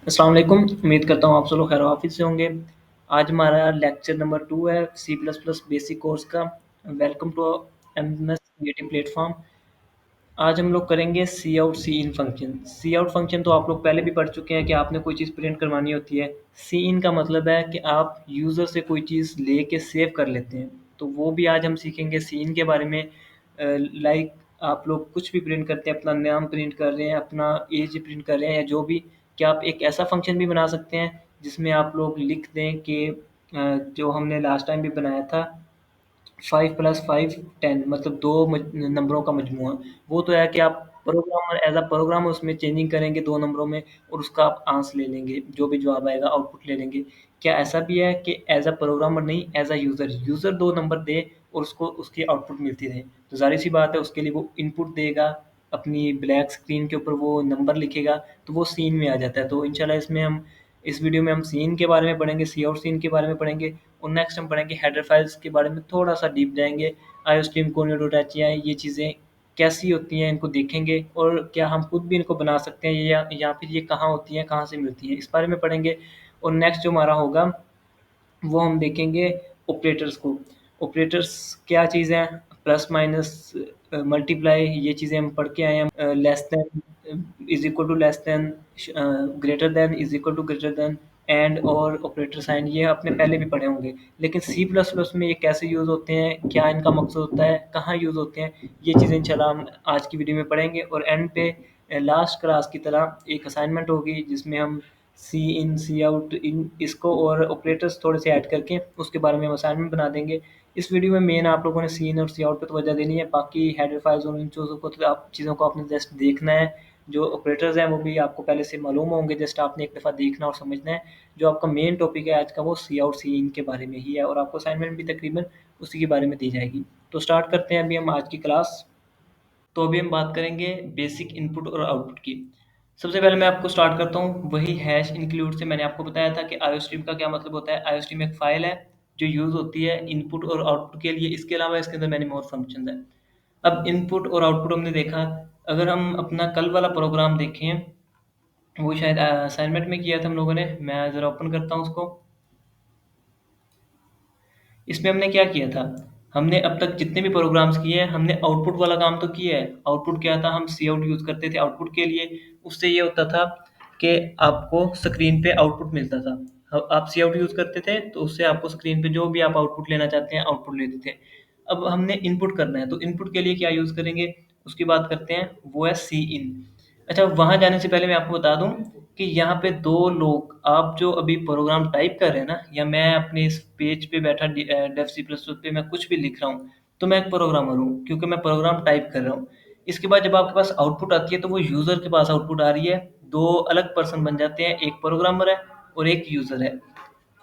अस्सलाम वालेकुम। उम्मीद करता हूँ आप सब लोग खैर वाफिस से होंगे। आज हमारा लेक्चर नंबर 2 है C plus plus basic course का। Welcome to MS creative platform. आज हम लोग करेंगे cout cin function. Cout function तो आप लोग पहले भी पढ़ चुके हैं कि आपने कोई चीज़ प्रिंट करवानी होती है। सी इन का मतलब है कि आप यूज़र से कोई चीज़ लेके सेव कर लेते हैं। तो वो भी आज हम सीखेंगे सी इन के बारे में। लाइक आप लोग कुछ भी प्रिंट करते हैं, अपना नाम प्रिंट कर रहे हैं, अपना एज प्रिंट कर रहे हैं या जो भी, क्या आप एक ऐसा फंक्शन भी बना सकते हैं जिसमें आप लोग लिख दें कि जो हमने लास्ट टाइम भी बनाया था 5 प्लस 5 10, मतलब दो नंबरों का मजमुआ। वो तो है कि आप प्रोग्रामर एज अ प्रोग्रामर उसमें चेंजिंग करेंगे दो नंबरों में और उसका आप आंसर ले लेंगे, जो भी जवाब आएगा आउटपुट ले लेंगे। क्या ऐसा भी है कि एज अ प्रोग्रामर नहीं, एज अ यूज़र यूज़र दो नंबर दे और उसको उसकी आउटपुट मिलती रहे? तो जाहिर सी बात है उसके लिए वो इनपुट देगा, अपनी ब्लैक स्क्रीन के ऊपर वो नंबर लिखेगा, तो वो सीन में आ जाता है। तो इंशाल्लाह इस वीडियो में हम सीन के बारे में पढ़ेंगे, सी आउट सीन के बारे में पढ़ेंगे और नेक्स्ट हम पढ़ेंगे हेडर फाइल्स के बारे में, थोड़ा-सा डीप जाएँगे। आईओस्ट्रीम, कोनियो.एच ये चीज़ें कैसी होती हैं, इनको देखेंगे और क्या हम खुद भी इनको बना सकते हैं या फिर ये कहाँ होती हैं, कहाँ से मिलती हैं, इस बारे में पढ़ेंगे। और नेक्स्ट जो हमारा होगा वो हम देखेंगे ऑपरेटर्स को। ऑपरेटर्स क्या चीज़ है, प्लस माइनस मल्टीप्लाई, ये चीज़ें हम पढ़ के आए हैं। Less than is equal to less than, greater than is equal to greater than, and और ऑपरेटर साइन, ये आपने पहले भी पढ़े होंगे। लेकिन सी प्लस प्लस में ये कैसे यूज़ होते हैं, क्या इनका मकसद होता है, कहाँ यूज़ होते हैं, ये चीज़ें इंशाल्लाह हम आज की वीडियो में पढ़ेंगे। और एंड पे लास्ट क्लास की तरह एक असाइनमेंट होगी जिसमें हम सी इन, सी आउट, इन इसको और ऑपरेटर्स थोड़े से ऐड करके उसके बारे में हम असाइनमेंट बना देंगे। इस वीडियो में मेन आप लोगों ने सी इन और सी आउट पे तवज्जो देनी है, बाकी हेडर फाइल्स और इन चीज़ों को आपने जस्ट देखना है। जो ऑपरेटर्स हैं वो भी आपको पहले से मालूम होंगे, जस्ट आपने एक दफ़ा देखना और समझना है। जो आपका मेन टॉपिक है आज का वो सी आउट सी इन के बारे में ही है और आपको असाइनमेंट भी तकरीबन उसी के बारे में दी जाएगी। तो स्टार्ट करते हैं अभी हम आज की क्लास। तो अभी हम बात करेंगे बेसिक इनपुट और आउटपुट की। सबसे पहले मैं आपको स्टार्ट करता हूँ वही हैश इंक्लूड से। मैंने आपको बताया था कि आईओस्ट्रीम का क्या मतलब होता है। आईओस्ट्रीम एक फ़ाइल है जो यूज़ होती है इनपुट और आउटपुट के लिए। इसके अलावा इसके अंदर मैनी मोर फंक्शंस हैं। अब इनपुट और आउटपुट हमने देखा। अगर हम अपना कल वाला प्रोग्राम देखें, वो शायद असाइनमेंट में किया था हम लोगों ने। मैं ज़रा ओपन करता हूँ उसको। इसमें हमने क्या किया था, हमने अब तक जितने भी प्रोग्राम्स किए हैं हमने आउटपुट वाला काम तो किया है। आउटपुट क्या था, हम सी आउट यूज़ करते थे आउटपुट के लिए। उससे ये होता था कि आपको स्क्रीन पे आउटपुट मिलता था। आप सी आउट यूज़ करते थे तो उससे आपको स्क्रीन पे जो भी आप आउटपुट लेना चाहते हैं आउटपुट लेते थे। अब हमने इनपुट करना है तो इनपुट के लिए क्या यूज़ करेंगे उसकी बात करते हैं, वो है सी इन। अच्छा, वहाँ जाने से पहले मैं आपको बता दूँ कि यहाँ पे 2 लोग, आप जो अभी प्रोग्राम टाइप कर रहे हैं ना, या मैं अपने इस पेज पे बैठा डेव सी प्लस प्लस पे मैं कुछ भी लिख रहा हूँ, तो मैं एक प्रोग्रामर हूँ क्योंकि मैं प्रोग्राम टाइप कर रहा हूँ। इसके बाद जब आपके पास आउटपुट आती है तो वो यूज़र के पास आउटपुट आ रही है। 2 अलग पर्सन बन जाते हैं, एक प्रोग्रामर है और एक यूज़र है।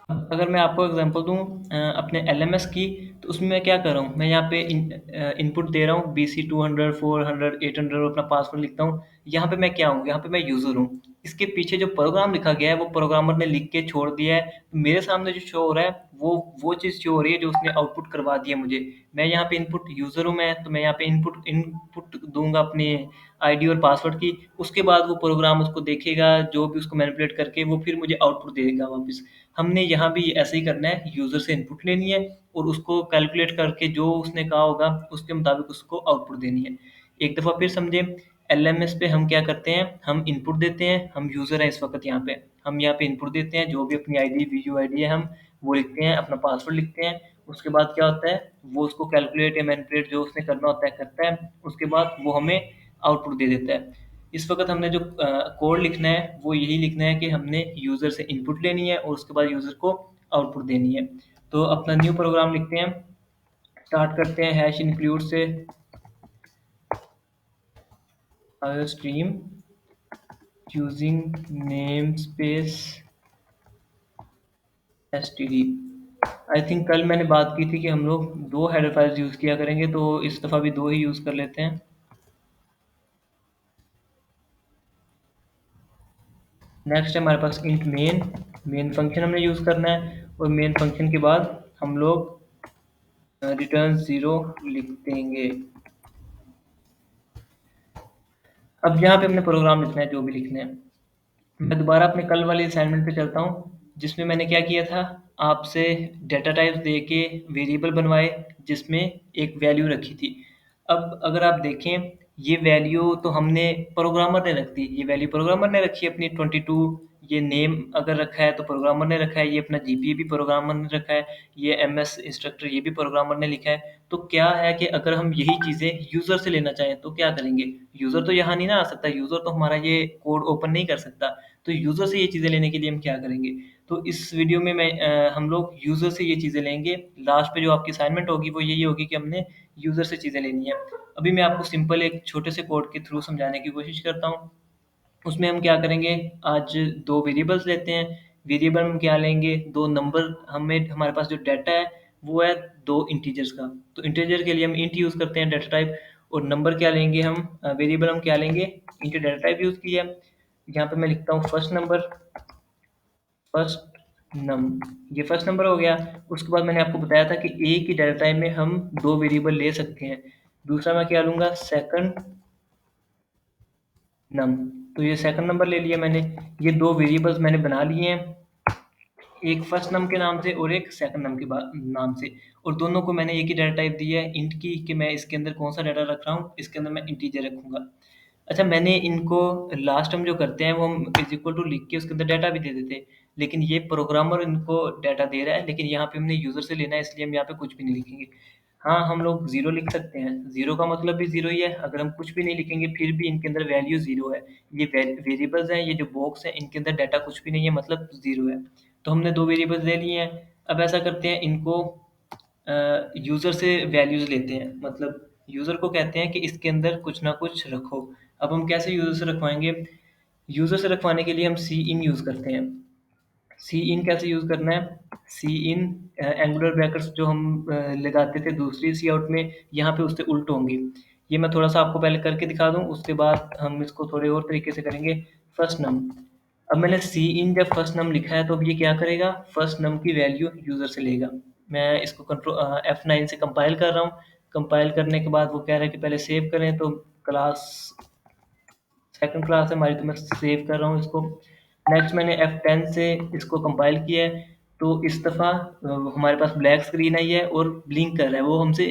अगर मैं आपको एग्जांपल दूँ अपने एलएमएस की, तो उसमें मैं क्या कर रहा हूँ, मैं यहाँ पे इनपुट दे रहा हूँ BC 200 400 800 और अपना पासवर्ड लिखता हूँ। यहाँ पे मैं क्या हूँ, यहाँ पे मैं यूज़र हूँ। इसके पीछे जो प्रोग्राम लिखा गया है वो प्रोग्रामर ने लिख के छोड़ दिया है। मेरे सामने जो शो हो रहा है वो चीज़ शो हो रही है जो उसने आउटपुट करवा दी है मुझे। मैं यहाँ पे इनपुट यूज़र हूँ, मैं तो मैं यहाँ पे इनपुट इनपुट दूंगा अपनी आईडी और पासवर्ड की। उसके बाद वो प्रोग्राम उसको देखेगा, जो भी उसको मैनिपुलेट करके वो फिर मुझे आउटपुट देगा वापस। हमने यहाँ भी ऐसे ही करना है, यूज़र से इनपुट लेनी है और उसको कैलकुलेट करके जो उसने कहा होगा उसके मुताबिक उसको आउटपुट देनी है। एक दफ़ा फिर समझे, एलएमएस पे हम क्या करते हैं, हम इनपुट देते हैं, हम यूज़र हैं इस वक्त यहाँ पे। हम यहाँ पे इनपुट देते हैं, जो भी अपनी आईडी वीयूआईडी है हम वो लिखते हैं, अपना पासवर्ड लिखते हैं। उसके बाद क्या होता है, वो उसको कैलकुलेट या मैनिपुलेट जो उसने करना होता है करता है। उसके बाद वो हमें आउटपुट दे देता है। इस वक़्त हमने जो कोड लिखना है वो यही लिखना है कि हमने यूज़र से इनपुट लेनी है और उसके बाद यूज़र को आउटपुट देनी है। तो अपना न्यू प्रोग्राम लिखते हैं, स्टार्ट करते हैं हैश इंक्लूड से stream using namespace STD. I think कल मैंने बात की थी कि हम लोग 2 हेडर फाइल्स यूज़ किया करेंगे, तो इस दफ़ा भी 2 ही यूज़ कर लेते हैं। नेक्स्ट है हमारे पास इंट मेन। मेन फंक्शन हमने यूज़ करना है और मेन फंक्शन के बाद हम लोग रिटर्न 0 लिख देंगे। अब यहाँ पे हमने प्रोग्राम लिखना है, जो भी लिखना है। मैं दोबारा अपने कल वाली असाइनमेंट पे चलता हूँ, जिसमें मैंने क्या किया था, आपसे डेटा टाइप्स दे के वेरिएबल बनवाए, जिसमें एक वैल्यू रखी थी। अब अगर आप देखें, ये वैल्यू तो हमने प्रोग्रामर ने रख दी, ये वैल्यू प्रोग्रामर ने रखी है अपनी 22। ये नेम अगर रखा है तो प्रोग्रामर ने रखा है, ये अपना जीपीए भी प्रोग्रामर ने रखा है, ये एमएस इंस्ट्रक्टर ये भी प्रोग्रामर ने लिखा है। तो क्या है कि अगर हम यही चीज़ें यूज़र से लेना चाहें तो क्या करेंगे? यूज़र तो यहाँ नहीं ना आ सकता, यूज़र तो हमारा ये कोड ओपन नहीं कर सकता। तो यूज़र से ये चीज़ें लेने के लिए हम क्या करेंगे? तो इस वीडियो में हम लोग यूज़र से ये चीज़ें लेंगे। लास्ट पे जो आपकी असाइनमेंट होगी वो यही होगी कि हमने यूज़र से चीज़ें लेनी है। अभी मैं आपको सिंपल एक छोटे से कोड के थ्रू समझाने की कोशिश करता हूँ। उसमें हम क्या करेंगे, आज 2 वेरिएबल्स लेते हैं। वेरिएबल में क्या लेंगे, 2 नंबर, हमें हमारे पास जो डाटा है वो है 2 इंटीजर्स का। तो इंटीजर के लिए हम इंट यूज़ करते हैं डाटा टाइप। और नंबर क्या लेंगे हम, वेरिएबल हम क्या लेंगे, इंट डाटा टाइप यूज़ किया है। यहाँ पे मैं लिखता हूँ फर्स्ट नंबर, फर्स्ट नम ये फर्स्ट नंबर हो गया। उसके बाद मैंने आपको बताया था कि एक ही डाटा टाइप में हम 2 वेरिएबल ले सकते हैं। दूसरा मैं क्या लूँगा, सेकंड नम। तो ये सेकंड नंबर ले लिया मैंने। ये 2 वेरिएबल्स मैंने बना लिए हैं, एक फर्स्ट नम के नाम से और एक सेकंड नम के नाम से। और दोनों को मैंने एक ही डाटा टाइप दिया है इंट की, कि मैं इसके अंदर कौन सा डाटा रख रहा हूँ, इसके अंदर मैं इंटीजर रखूँगा। अच्छा, मैंने इनको लास्ट हम जो करते हैं वो हम इज़ इक्वल टू लिख के उसके अंदर डाटा भी दे देते हैं। लेकिन ये प्रोग्रामर इनको डाटा दे रहा है, लेकिन यहाँ पे हमने यूज़र से लेना है, इसलिए हम यहाँ पे कुछ भी नहीं लिखेंगे। हाँ, हम लोग 0 लिख सकते हैं, 0 का मतलब भी 0 ही है। अगर हम कुछ भी नहीं लिखेंगे फिर भी इनके अंदर वैल्यू 0 है। ये वेरिएबल्स हैं, ये जो बॉक्स है इनके अंदर डाटा कुछ भी नहीं है, मतलब 0 है। तो हमने 2 वेरिएबल्स ले लिए हैं। अब ऐसा करते हैं, इनको यूज़र से वैल्यूज़ लेते हैं, मतलब यूज़र को कहते हैं कि इसके अंदर कुछ ना कुछ रखो। अब हम कैसे यूज़र से रखवाएँगे? यूज़र से रखवाने के लिए हम सी इन यूज़ करते हैं। सी इन कैसे यूज़ करना है? सी इन एंगुलर ब्रैकेट्स जो हम लगाते थे दूसरी सी आउट में, यहाँ पे उससे उल्ट होंगे। ये मैं थोड़ा-सा आपको पहले करके दिखा दूँ, उसके बाद हम इसको थोड़े और तरीके से करेंगे। फर्स्ट नम, अब मैंने सी इन जब फर्स्ट नम लिखा है तो अब ये क्या करेगा? फर्स्ट नम की वैल्यू यूज़र से लेगा। मैं इसको F9 से कंपाइल कर रहा हूँ। कंपाइल करने के बाद वो कह रहा है कि पहले सेव करें, तो क्लास सेकंड क्लास है हमारी, तो मैं सेव कर रहा हूँ इसको। नेक्स्ट मैंने F10 से इसको कंपाइल किया है, तो इस दफ़ा हमारे पास ब्लैक स्क्रीन आई है और ब्लिंक कर रहा है, वो हमसे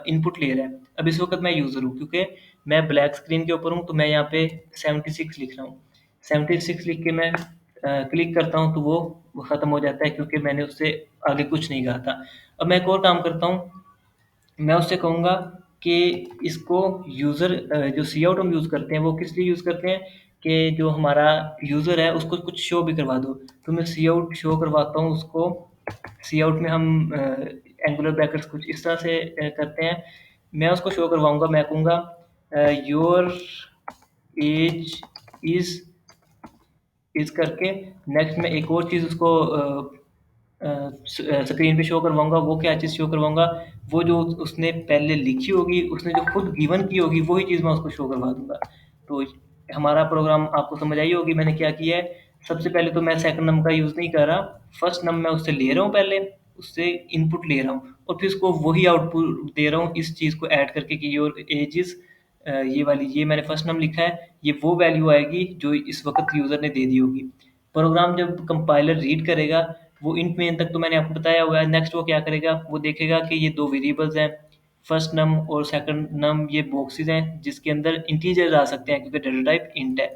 इनपुट ले रहा है। अब इस वक़्त मैं यूज़र हूँ, क्योंकि मैं ब्लैक स्क्रीन के ऊपर हूँ, तो मैं यहाँ पे 76 लिख रहा हूँ। 76 लिख के मैं क्लिक करता हूँ तो वो ख़त्म हो जाता है, क्योंकि मैंने उससे आगे कुछ नहीं कहा था। अब मैं एक और काम करता हूँ, मैं उससे कहूँगा कि इसको जो सी आउट हम यूज़ करते हैं वो किस लिए यूज़ करते हैं, कि जो हमारा यूज़र है उसको कुछ शो भी करवा दो। तो मैं सी आउट शो करवाता हूँ उसको। सी आउट में हम एंगुलर ब्रैकेट्स कुछ इस तरह से करते हैं। मैं उसको शो करवाऊँगा, मैं कहूँगा योर एज इज़ करके। नेक्स्ट मैं एक और चीज़ उसको स्क्रीन पे शो करवाऊँगा। वो क्या चीज़ शो करवाऊँगा, वो जो उसने पहले लिखी होगी, उसने जो खुद गिवन की होगी, वही चीज़ मैं उसको शो करवा दूँगा। तो हमारा प्रोग्राम आपको समझ आई होगी मैंने क्या किया है। सबसे पहले तो मैं सेकंड नम का यूज़ नहीं कर रहा, फर्स्ट नम मैं उससे ले रहा हूँ पहले, उससे इनपुट ले रहा हूँ और फिर उसको वही आउटपुट दे रहा हूँ इस चीज़ को ऐड करके कि योर एज इज़ ये वाली, ये मैंने फर्स्ट नम लिखा है, ये वो वैल्यू आएगी जो इस वक़्त यूज़र ने दे दी होगी। प्रोग्राम जब कंपाइलर रीड करेगा, वो इंट मेन तक तो मैंने आपको बताया हुआ है। नेक्स्ट वो क्या करेगा, वो देखेगा कि ये 2 वेरिएबल्स हैं, फर्स्ट नम और सेकंड नम, ये बॉक्सेस हैं जिसके अंदर इंटीजर्स आ सकते हैं, क्योंकि डाटा टाइप इंट है।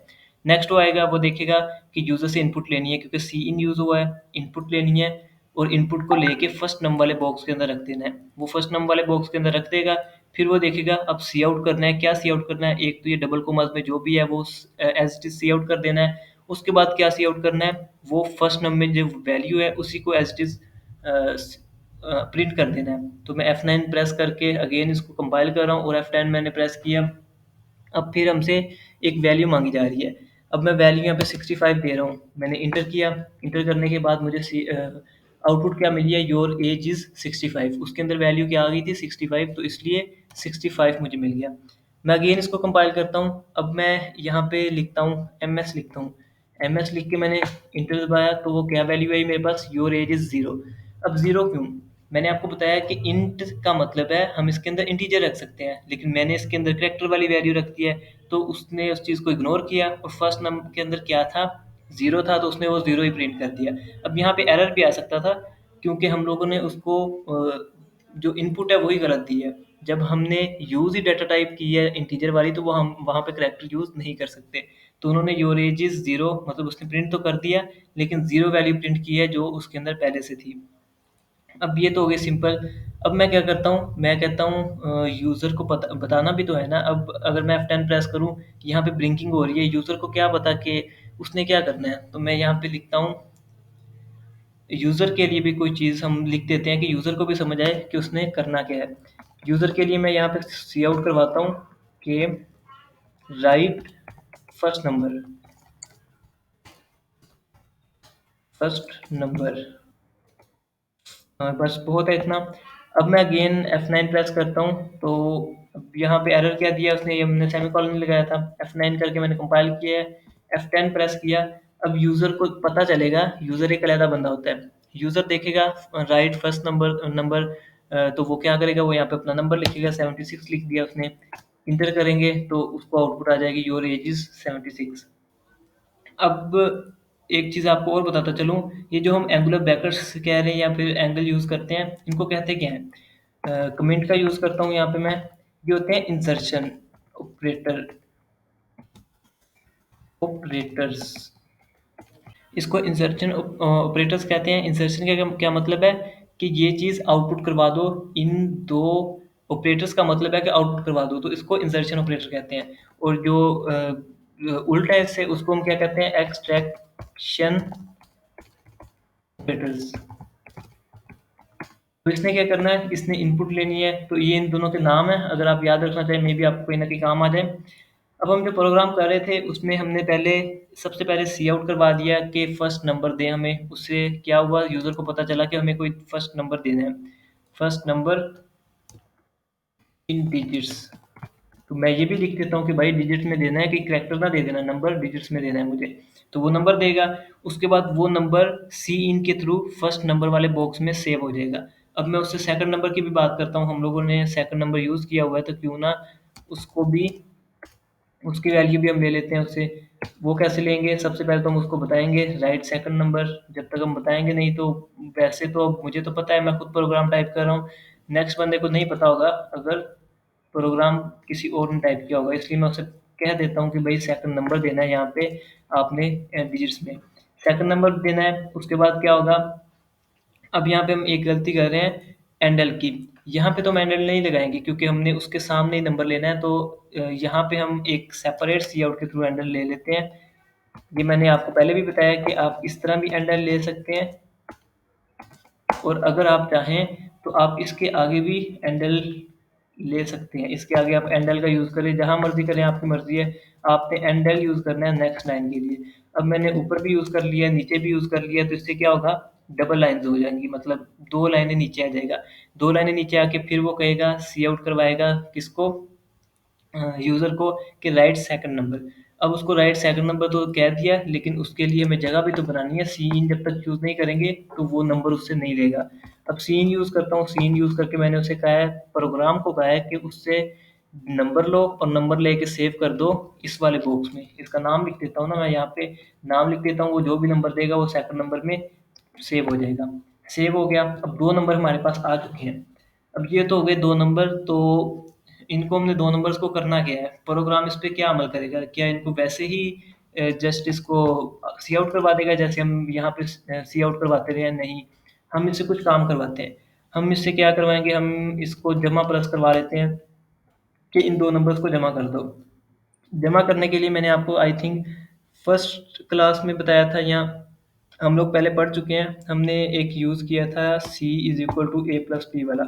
नेक्स्ट वो आएगा, वो देखेगा कि यूज़र से इनपुट लेनी है, क्योंकि सी इन यूज़ हुआ है, इनपुट लेनी है और इनपुट को लेके फर्स्ट नम वाले बॉक्स के अंदर रख देना है। वो फर्स्ट नम वाले बॉक्स के अंदर रख देगा। फिर वो देखेगा अब सी आउट करना है, क्या सी आउट करना है, एक तो ये डबल कोमास में जो भी है वो as it is cout कर देना है। उसके बाद क्या सी आउट करना है, वो फर्स्ट नंबर में जो वैल्यू है उसी को एज़ इट इज़ प्रिंट कर देना है। तो मैं F9 प्रेस करके अगेन इसको कंपाइल कर रहा हूँ और F10 मैंने प्रेस किया। अब फिर हमसे एक वैल्यू माँगी जा रही है। अब मैं वैल्यू यहाँ पे 65 दे रहा हूँ। मैंने इंटर किया, इंटर करने के बाद मुझे आउटपुट क्या मिली है, योर एज इज़ 65। उसके अंदर वैल्यू क्या आ गई थी, 65, तो इसलिए 65 मुझे मिल गया। मैं अगेन इसको कंपाइल करता हूँ। अब मैं यहाँ पे लिखता हूँ एमएस लिखता हूँ। एमएस लिख के मैंने इंटर दबाया तो वो क्या वैल्यू आई मेरे पास, योर एज इज़ 0। अब 0 क्यों? मैंने आपको बताया कि इंट का मतलब है हम इसके अंदर इंटीजर रख सकते हैं, लेकिन मैंने इसके अंदर कैरेक्टर वाली वैल्यू रख दी है, तो उसने उस चीज़ को इग्नोर किया और फर्स्ट नंबर के अंदर क्या था, ज़ीरो था तो उसने वो ज़ीरो ही प्रिंट कर दिया। अब यहाँ पे एरर भी आ सकता था क्योंकि हम लोगों ने उसको जो इनपुट है वही गलत दी है। जब हमने यूज़ ही डाटा टाइप की है इंटीजर वाली तो वो हम वहाँ पे करैक्टर यूज़ नहीं कर सकते। तो उन्होंने योर एज इज़ ज़ीरो मतलब उसने प्रिंट तो कर दिया लेकिन ज़ीरो वैल्यू प्रिंट की है जो उसके अंदर पहले से थी। अब ये तो हो गई सिंपल। अब मैं क्या करता हूँ, मैं कहता हूँ यूज़र को बताना भी तो है ना। अब अगर मैं F10 प्रेस करूँ, यहाँ पे ब्लिंकिंग हो रही है, यूज़र को क्या पता कि उसने क्या करना है। तो मैं यहाँ पे लिखता हूँ यूज़र के लिए भी कोई चीज़ हम लिख देते हैं कि यूज़र को भी समझ आए कि उसने करना क्या है। यूज़र के लिए मैं यहाँ पे सी आउट करवाता हूँ कि right first number, first number. बस बहुत है इतना। अब मैं अगेन F9 प्रेस करता हूँ तो अब यहाँ पे एरर क्या दिया उसने, ये हमने सेमीकोलन नहीं लगाया था। F9 करके मैंने कंपाइल किया है, F10 प्रेस किया। अब यूज़र को पता चलेगा, यूज़र एक अलग बंदा होता है। यूज़र देखेगा राइट फर्स्ट नंबर तो वो क्या करेगा, वो यहाँ पे अपना नंबर लिखेगा, 76 लिख दिया उसने। इंटर करेंगे तो उसको आउटपुट आ जाएगी योर एज इज 76। अब एक चीज़ आपको और बताता चलूँ, ये जो हम एंगुलर ब्रैकेट्स कह रहे हैं या फिर एंगल यूज़ करते हैं, इनको कहते क्या हैं? कमेंट का यूज़ करता हूँ यहाँ पे मैं। ये होते हैं इंसर्शन ऑपरेटर, ऑपरेटर्स। इसको इंसर्शन ऑपरेटर्स कहते हैं। इंसर्शन का क्या मतलब है कि ये चीज़ आउटपुट करवा दो। इन दो ऑपरेटर्स का मतलब है कि आउटपुट करवा दो, तो इसको इंसर्शन ऑपरेटर कहते हैं। और जो उल्टा है इससे, उसको हम क्या कहते हैं, एक्सट्रैक्शन ऑपरेटर्स। तो इसने क्या करना है, इसने इनपुट लेनी है। तो ये इन दोनों के नाम है, अगर आप याद रखना चाहें मे बी आपको कहीं ना कहीं काम आ जाए। अब हम जो प्रोग्राम कर रहे थे उसमें हमने पहले सबसे पहले सी आउट करवा दिया कि फर्स्ट नंबर दें हमें। उससे क्या हुआ, यूज़र को पता चला कि हमें कोई फर्स्ट नंबर देना है, फर्स्ट नंबर इन डिजिट्स। तो मैं ये भी लिख देता हूँ कि भाई डिजिट्स में देना है, कि करैक्टर ना दे देना, नंबर डिजिट्स में देना है मुझे। तो वो नंबर देगा। उसके बाद वो नंबर सी इन के थ्रू फर्स्ट नंबर वाले बॉक्स में सेव हो जाएगा। अब मैं उससे सेकंड नंबर की भी बात करता हूँ, हम लोगों ने सेकंड नंबर यूज़ किया हुआ है तो क्यों ना उसको भी, उसकी वैल्यू भी हम ले लेते हैं उससे। वो कैसे लेंगे, सबसे पहले तो हम उसको बताएंगे राइट सेकंड नंबर। जब तक हम बताएंगे नहीं तो, वैसे तो मुझे तो पता है, मैं खुद प्रोग्राम टाइप कर रहा हूँ, नेक्स्ट बंदे को नहीं पता होगा अगर प्रोग्राम किसी और ने टाइप किया होगा। इसलिए मैं उसे कह देता हूँ कि भाई सेकंड नंबर देना है यहाँ पे आपने डिजिट्स में, सेकंड नंबर देना है। उसके बाद क्या होगा, अब यहाँ पे हम एक गलती कर रहे हैं एंडल की। यहाँ पे तो हम एंडल नहीं लगाएंगे क्योंकि हमने उसके सामने ही नंबर लेना है। तो यहाँ पे हम एक सेपरेट सी आउट के थ्रू एंडल ले लेते हैं। ये मैंने आपको पहले भी बताया कि आप इस तरह भी एंडल ले सकते हैं, और अगर आप चाहें तो आप इसके आगे भी एंडल ले सकते हैं। इसके आगे आप एंडल का यूज़ करें, जहाँ मर्जी करें, आपकी मर्जी है। आपने एंडल यूज़ करना है नेक्स्ट लाइन के लिए। अब मैंने ऊपर भी यूज़ कर लिया, नीचे भी यूज़ कर लिया, तो इससे क्या होगा, डबल लाइन्स हो जाएंगी, मतलब दो लाइनें नीचे आ जाएगा। दो लाइनें नीचे आके फिर वो कहेगा, सी आउट करवाएगा किसको, यूज़र को, कि राइट सेकंड नंबर। अब उसको राइट सेकंड नंबर तो कह दिया, लेकिन उसके लिए हमें जगह भी तो बनानी है। सी इन जब तक यूज़ नहीं करेंगे तो वो नंबर उससे नहीं लेगा। अब सी इन यूज़ करता हूँ, सी इन यूज़ करके मैंने उसे कहा है, प्रोग्राम को कहा है कि उससे नंबर लो और नंबर लेके सेव कर दो इस वाले बॉक्स में। इसका नाम लिख देता हूँ ना मैं यहाँ पे, नाम लिख देता हूँ, वो जो भी नंबर देगा वो सेकंड नंबर में सेव हो जाएगा। सेव हो गया। अब दो नंबर हमारे पास आ चुके हैं। अब ये तो हो गए दो नंबर। तो इनको हमने दो नंबर्स को करना क्या है, प्रोग्राम इस पे क्या अमल करेगा, क्या इनको वैसे ही जस्ट इसको सी आउट करवा देगा जैसे हम यहाँ पे सी आउट करवाते रहे? नहीं, हम इससे कुछ काम करवाते हैं। हम इससे क्या करवाएंगे, हम इसको जमा प्लस करवा लेते हैं कि इन दो नंबर्स को जमा कर दो। जमा करने के लिए मैंने आपको आई थिंक फर्स्ट क्लास में बताया था, या हम लोग पहले पढ़ चुके हैं, हमने एक यूज़ किया था C is equal to A plus B वाला।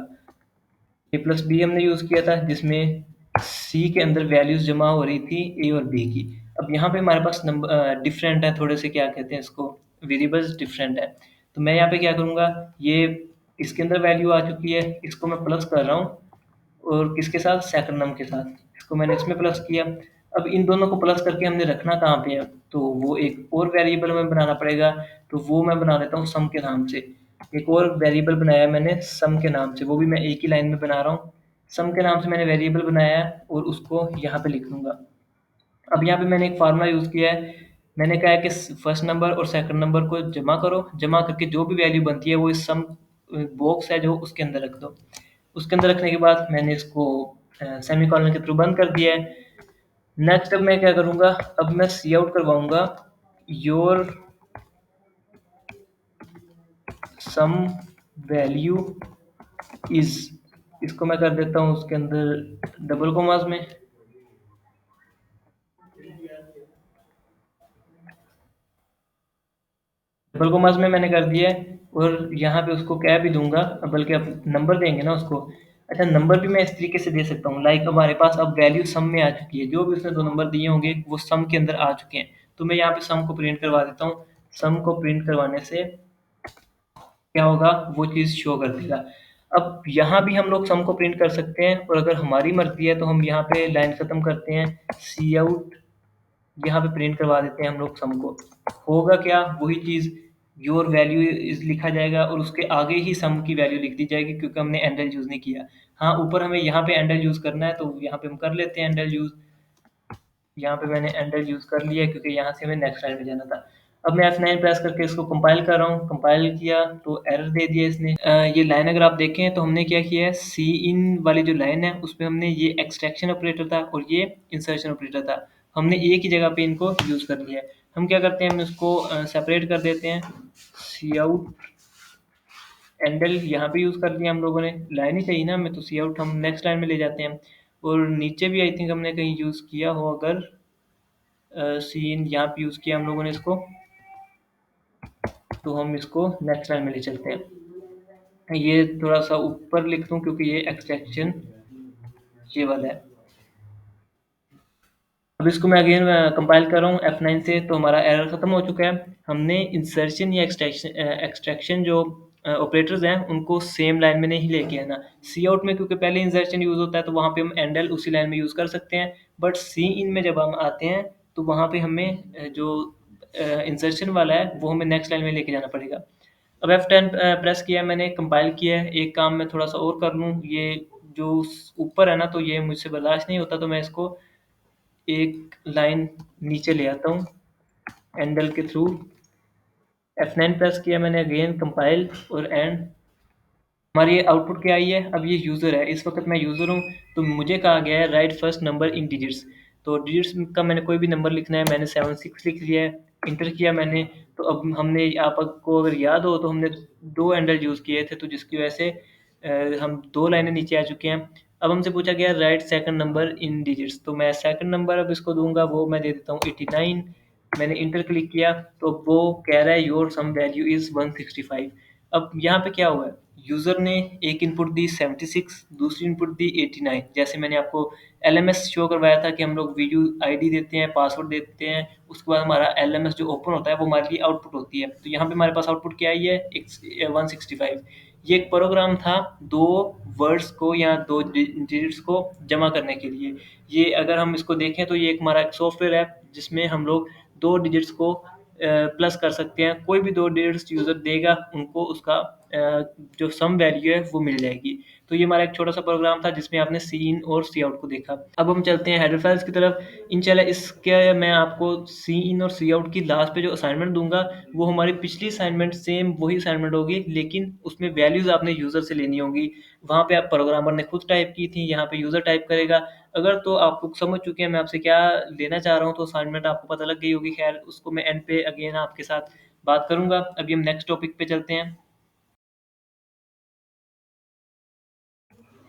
ए प्लस बी हमने यूज़ किया था जिसमें सी के अंदर वैल्यूज़ जमा हो रही थी ए और बी की। अब यहाँ पे हमारे पास नंबर डिफरेंट है थोड़े से, क्या कहते हैं इसको, वेरिएबल्स डिफरेंट है। तो मैं यहाँ पे क्या करूँगा, ये इसके अंदर वैल्यू आ चुकी है, इसको मैं प्लस कर रहा हूँ, और किसके साथ, सेकंड नंबर के साथ। इसको मैंने इसमें प्लस किया। अब इन दोनों को प्लस करके हमने रखना कहाँ पे है, तो वो एक और वेरिएबल में बनाना पड़ेगा। तो वो मैं बना देता हूँ सम के नाम से। एक और वेरिएबल बनाया है मैंने सम के नाम से, वो भी मैं एक ही लाइन में बना रहा हूँ। सम के नाम से मैंने वेरिएबल बनाया है और उसको यहाँ पे लिख लूँगा। अब यहाँ पे मैंने एक फार्मूला यूज़ किया है, मैंने कहा है कि फर्स्ट नंबर और सेकंड नंबर को जमा करो, जमा करके जो भी वैल्यू बनती है वो इस सम बॉक्स है जो उसके अंदर रख दो। उसके अंदर रखने के बाद मैंने इसको सेमीकोलन के थ्रू बंद कर दिया है। नेक्स्ट अब मैं क्या करूँगा, अब मैं सी आउट करवाऊँगा योर सम वैल्यू इज, इसको मैं कर देता हूँ उसके अंदर डबल कोमास में। डबल कोमास में मैंने कर दिया है और यहाँ पे उसको क्या भी दूंगा, बल्कि अब नंबर देंगे ना उसको। अच्छा, नंबर भी मैं इस तरीके से दे सकता हूँ, लाइक हमारे पास अब वैल्यू सम में आ चुकी है, जो भी उसने दो नंबर दिए होंगे वो सम के अंदर आ चुके हैं। तो मैं यहाँ पे सम को प्रिंट करवा देता हूँ। सम को प्रिंट करवाने से क्या होगा, वो चीज़ शो कर देगा। अब यहाँ भी हम लोग सम को प्रिंट कर सकते हैं और अगर हमारी मर्जी है तो हम यहाँ पे लाइन खत्म करते हैं, सी आउट, यहाँ पे प्रिंट करवा देते हैं हम लोग सम को। होगा क्या, वही चीज़, योर वैल्यू इज लिखा जाएगा और उसके आगे ही सम की वैल्यू लिख दी जाएगी, क्योंकि हमने एंडल यूज़ नहीं किया। हाँ, ऊपर हमें यहाँ पे एंडल यूज़ करना है तो यहाँ पे हम कर लेते हैं एंडल यूज़। यहाँ पे मैंने एंटर यूज़ कर लिया क्योंकि यहाँ से हमें नेक्स्ट लाइन में जाना था। अब मैं F9 प्रेस करके इसको कंपाइल कर रहा हूँ, कंपाइल किया तो एरर दे दिया इसने। ये लाइन अगर आप देखें तो हमने क्या किया है, सी इन वाली जो लाइन है उसमें हमने ये एक्सट्रैक्शन ऑपरेटर था और ये इंसर्शन ऑपरेटर था, हमने एक ही जगह पे इनको यूज़ कर लिया है। हम क्या करते हैं, हम इसको सेपरेट कर देते हैं, सी आउट एंडल यहाँ पे यूज़ कर लिया हम लोगों ने, लाइन ही चाहिए ना हमें, तो सी आउट हम नेक्स्ट लाइन में ले जाते हैं। और नीचे भी आई थिंक हमने कहीं यूज़ किया हो, अगर सीन यहाँ पे यूज़ किया हम लोगों ने इसको, तो हम इसको नेक्स्ट लाइन में ले चलते हैं। ये थोड़ा सा ऊपर लिख दूँ क्योंकि ये एक्सट्रैक्शन ये वाला है। अब इसको मैं अगेन कंपाइल कर रहा हूँ F9 से, तो हमारा एरर ख़त्म हो चुका है। हमने इंसर्शन या एक्सट्रैक्शन जो ऑपरेटर्स हैं उनको सेम लाइन में नहीं लेके आना। सी आउट में क्योंकि पहले इंसर्शन यूज़ होता है तो वहाँ पे हम एंडल उसी लाइन में यूज़ कर सकते हैं, बट सी इन में जब हम आते हैं तो वहाँ पे हमें जो इंसर्शन वाला है वो हमें नेक्स्ट लाइन में लेके जाना पड़ेगा। अब F10 प्रेस किया मैंने, कंपाइल किया है। एक काम मैं थोड़ा सा और कर लूँ, ये जो ऊपर है ना तो ये मुझसे बर्दाश्त नहीं होता, तो मैं इसको एक लाइन नीचे ले आता हूँ एंडल के थ्रू। F9 प्रेस किया मैंने, अगेन कंपाइल और एंड। हमारी ये आउटपुट क्या आई है, अब ये यूज़र है, इस वक्त मैं यूज़र हूँ, तो मुझे कहा गया है right first number in digits. तो डिजिट्स का मैंने कोई भी नंबर लिखना है, मैंने 76 लिख लिया है, इंटर किया मैंने। तो अब हमने, आपको अगर याद हो तो हमने दो एंडल यूज़ किए थे, तो जिसकी वजह से हम दो लाइनें नीचे आ चुके हैं। अब हमसे पूछा गया right second number in digits, तो मैं सेकंड नंबर अब इसको दूंगा, वो मैं दे देता हूँ 89। मैंने इंटर क्लिक किया तो वो कह रहा है योर सम वैल्यू इज़ 165। अब यहाँ पे क्या हुआ है, यूज़र ने एक इनपुट दी 76, दूसरी इनपुट दी 89। जैसे मैंने आपको एलएमएस शो करवाया था कि हम लोग वीडियो आईडी देते हैं, पासवर्ड देते हैं, उसके बाद हमारा एलएमएस जो ओपन होता है वो हमारे लिए आउटपुट होती है। तो यहाँ पे हमारे पास आउटपुट क्या आई है, 165। ये एक प्रोग्राम था दो वर्ड्स को या दो डिजिट्स को जमा करने के लिए। ये अगर हम इसको देखें तो ये एक हमारा एक सॉफ्टवेयर है जिसमें हम लोग दो डिजिट्स को प्लस कर सकते हैं। कोई भी दो डिजिट्स यूज़र देगा उनको उसका जो सम वैल्यू है वो मिल जाएगी। तो ये हमारा एक छोटा सा प्रोग्राम था जिसमें आपने सी इन और सी आउट को देखा। अब हम चलते हैं हेडर फाइल्स की तरफ। इंशाल्लाह इसके मैं आपको सी इन और सी आउट की लास्ट पे जो असाइनमेंट दूंगा वो हमारी पिछली असाइनमेंट सेम वही असाइनमेंट होगी, लेकिन उसमें वैल्यूज़ आपने यूज़र से लेनी होंगी। वहाँ पे आप प्रोग्रामर ने खुद टाइप की थी, यहाँ पे यूज़र टाइप करेगा। अगर तो आप लोग समझ चुके हैं मैं आपसे क्या लेना चाह रहा हूँ, तो असाइनमेंट आपको पता लग गई होगी। खैर, उसको मैं एंड पे अगेन आपके साथ बात करूँगा। अभी हम नेक्स्ट टॉपिक पे चलते हैं।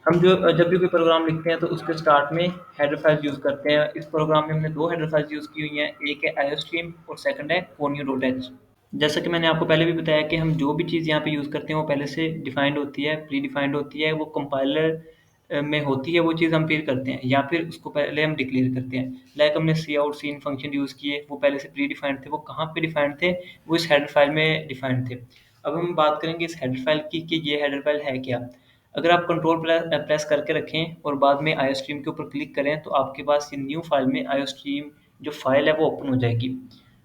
हम जो जब भी कोई प्रोग्राम लिखते हैं तो उसके स्टार्ट में हेडर फाइल यूज़ करते हैं। इस प्रोग्राम में हमने दो हेडर फाइल्स यूज़ की हुई हैं, एक है आईओस्ट्रीम और सेकंड है conio.h। जैसा कि मैंने आपको पहले भी बताया कि हम जो भी चीज़ यहाँ पे यूज़ करते हैं वो पहले से डिफाइंड होती है, प्री डिफाइंड होती है, वो कंपाइलर में होती है, वो चीज़ हम फिर करते हैं या फिर उसको पहले हम डिक्लेयर करते हैं। लाइक हमने सी out cin function use किए, वो पहले से प्री डिफाइंड थे। वो कहाँ पे डिफाइंड थे, वो इस हेडर फाइल में डिफाइंड थे। अब हम बात करेंगे इस हेडर फाइल की कि ये हेडर फाइल है क्या। अगर आप कंट्रोल प्रेस करके रखें और बाद में आईओस्ट्रीम के ऊपर क्लिक करें तो आपके पास ये न्यू फाइल में आईओस्ट्रीम जो फाइल है वो ओपन हो जाएगी।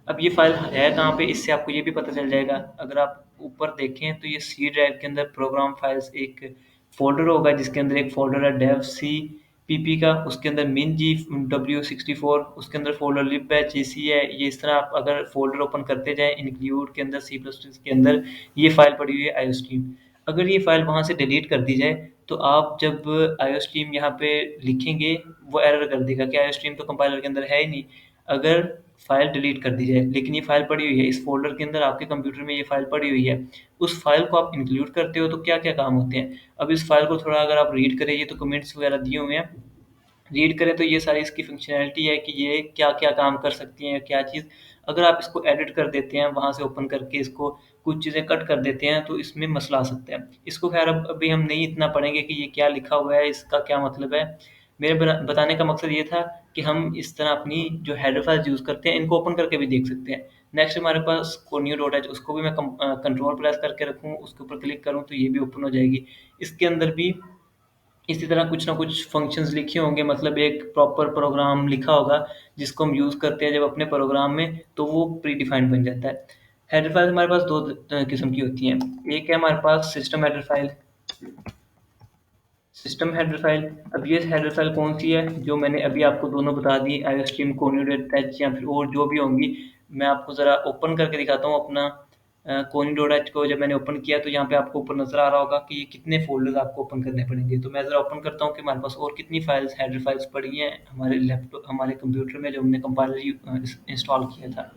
अब ये फाइल है कहाँ पे, इससे आपको ये भी पता चल जाएगा। अगर आप ऊपर देखें तो ये सी ड्राइव के अंदर प्रोग्राम फाइल्स एक फ़ोल्डर होगा जिसके अंदर एक फ़ोल्डर है डेव सी, पीपी का, उसके अंदर मिन जी W64, उसके अंदर फ़ोल्डर लिब है, जेसी है। ये इस तरह आप अगर फ़ोल्डर ओपन करते जाएँ इंक्लूड के अंदर, सी प्लस प्लस के अंदर ये फ़ाइल पड़ी हुई है आईओस्ट्रीम। अगर ये फ़ाइल वहाँ से डिलीट कर दी जाए, तो आप जब आईओस्ट्रीम यहाँ पे लिखेंगे, वो एरर कर देगा कि आईओस्ट्रीम तो कंपाइलर के अंदर है ही नहीं। अगर फ़ाइल डिलीट कर दी जाए, लेकिन ये फ़ाइल पड़ी हुई है, इस फ़ोल्डर के अंदर आपके कंप्यूटर में ये फ़ाइल पड़ी हुई है, उस फ़ाइल को आप इंक्लूड करते हो तो क्या-क्या काम होते हैं। अब इस फ़ाइल को थोड़ा अगर आप रीड करें, ये तो कमेंट्स वगैरह दिए हुए हैं। रीड करें तो ये सारी इसकी फंक्शनैलिटी है कि ये क्या-क्या काम कर सकती है, क्या चीज़। अगर आप इसको एडिट कर देते हैं, वहाँ से ओपन करके इसको कुछ चीज़ें कट कर देते हैं, तो इसमें मसला आ सकता है। इसको ख़ैर अब अभी हम नहीं इतना पढ़ेंगे कि ये क्या लिखा हुआ है, इसका क्या मतलब है। मेरे बताने का मकसद ये था कि हम इस तरह अपनी जो हेडर फाइल्स यूज़ करते हैं, इनको ओपन करके भी देख सकते हैं। नेक्स्ट हमारे पास कोन्यो.h, उसको भी मैं कंट्रोल प्रेस करके रखूँ, उसके ऊपर क्लिक करूँ तो ये भी ओपन हो जाएगी। इसके अंदर भी इसी तरह कुछ ना कुछ फंक्शंस लिखे होंगे, मतलब एक प्रॉपर प्रोग्राम लिखा होगा जिसको हम यूज़ करते हैं जब अपने प्रोग्राम में, तो वो प्री डिफाइंड बन जाता है। हेडर फाइल हमारे पास 2 किस्म की होती हैं। एक है हमारे पास system header file. System header file, अब ये हेडर फाइल कौन-सी है, जो मैंने अभी आपको दोनों बता दी, आईओस्ट्रीम, कोन्यो.h या फिर और जो भी होंगी। मैं आपको ज़रा ओपन करके दिखाता हूँ अपना कोन्यो.h को। जब मैंने ओपन किया तो यहाँ पे आपको ऊपर नज़र आ रहा होगा कि ये कितने फ़ोल्डर्स आपको ओपन करने पड़ेंगे। तो मैं ज़रा ओपन करता हूँ कि हमारे पास और कितनी फाइल्स, हेडर फाइल्स पड़ी हैं हमारे कंप्यूटर में, जो हमने कंपाइलर इंस्टॉल किया था।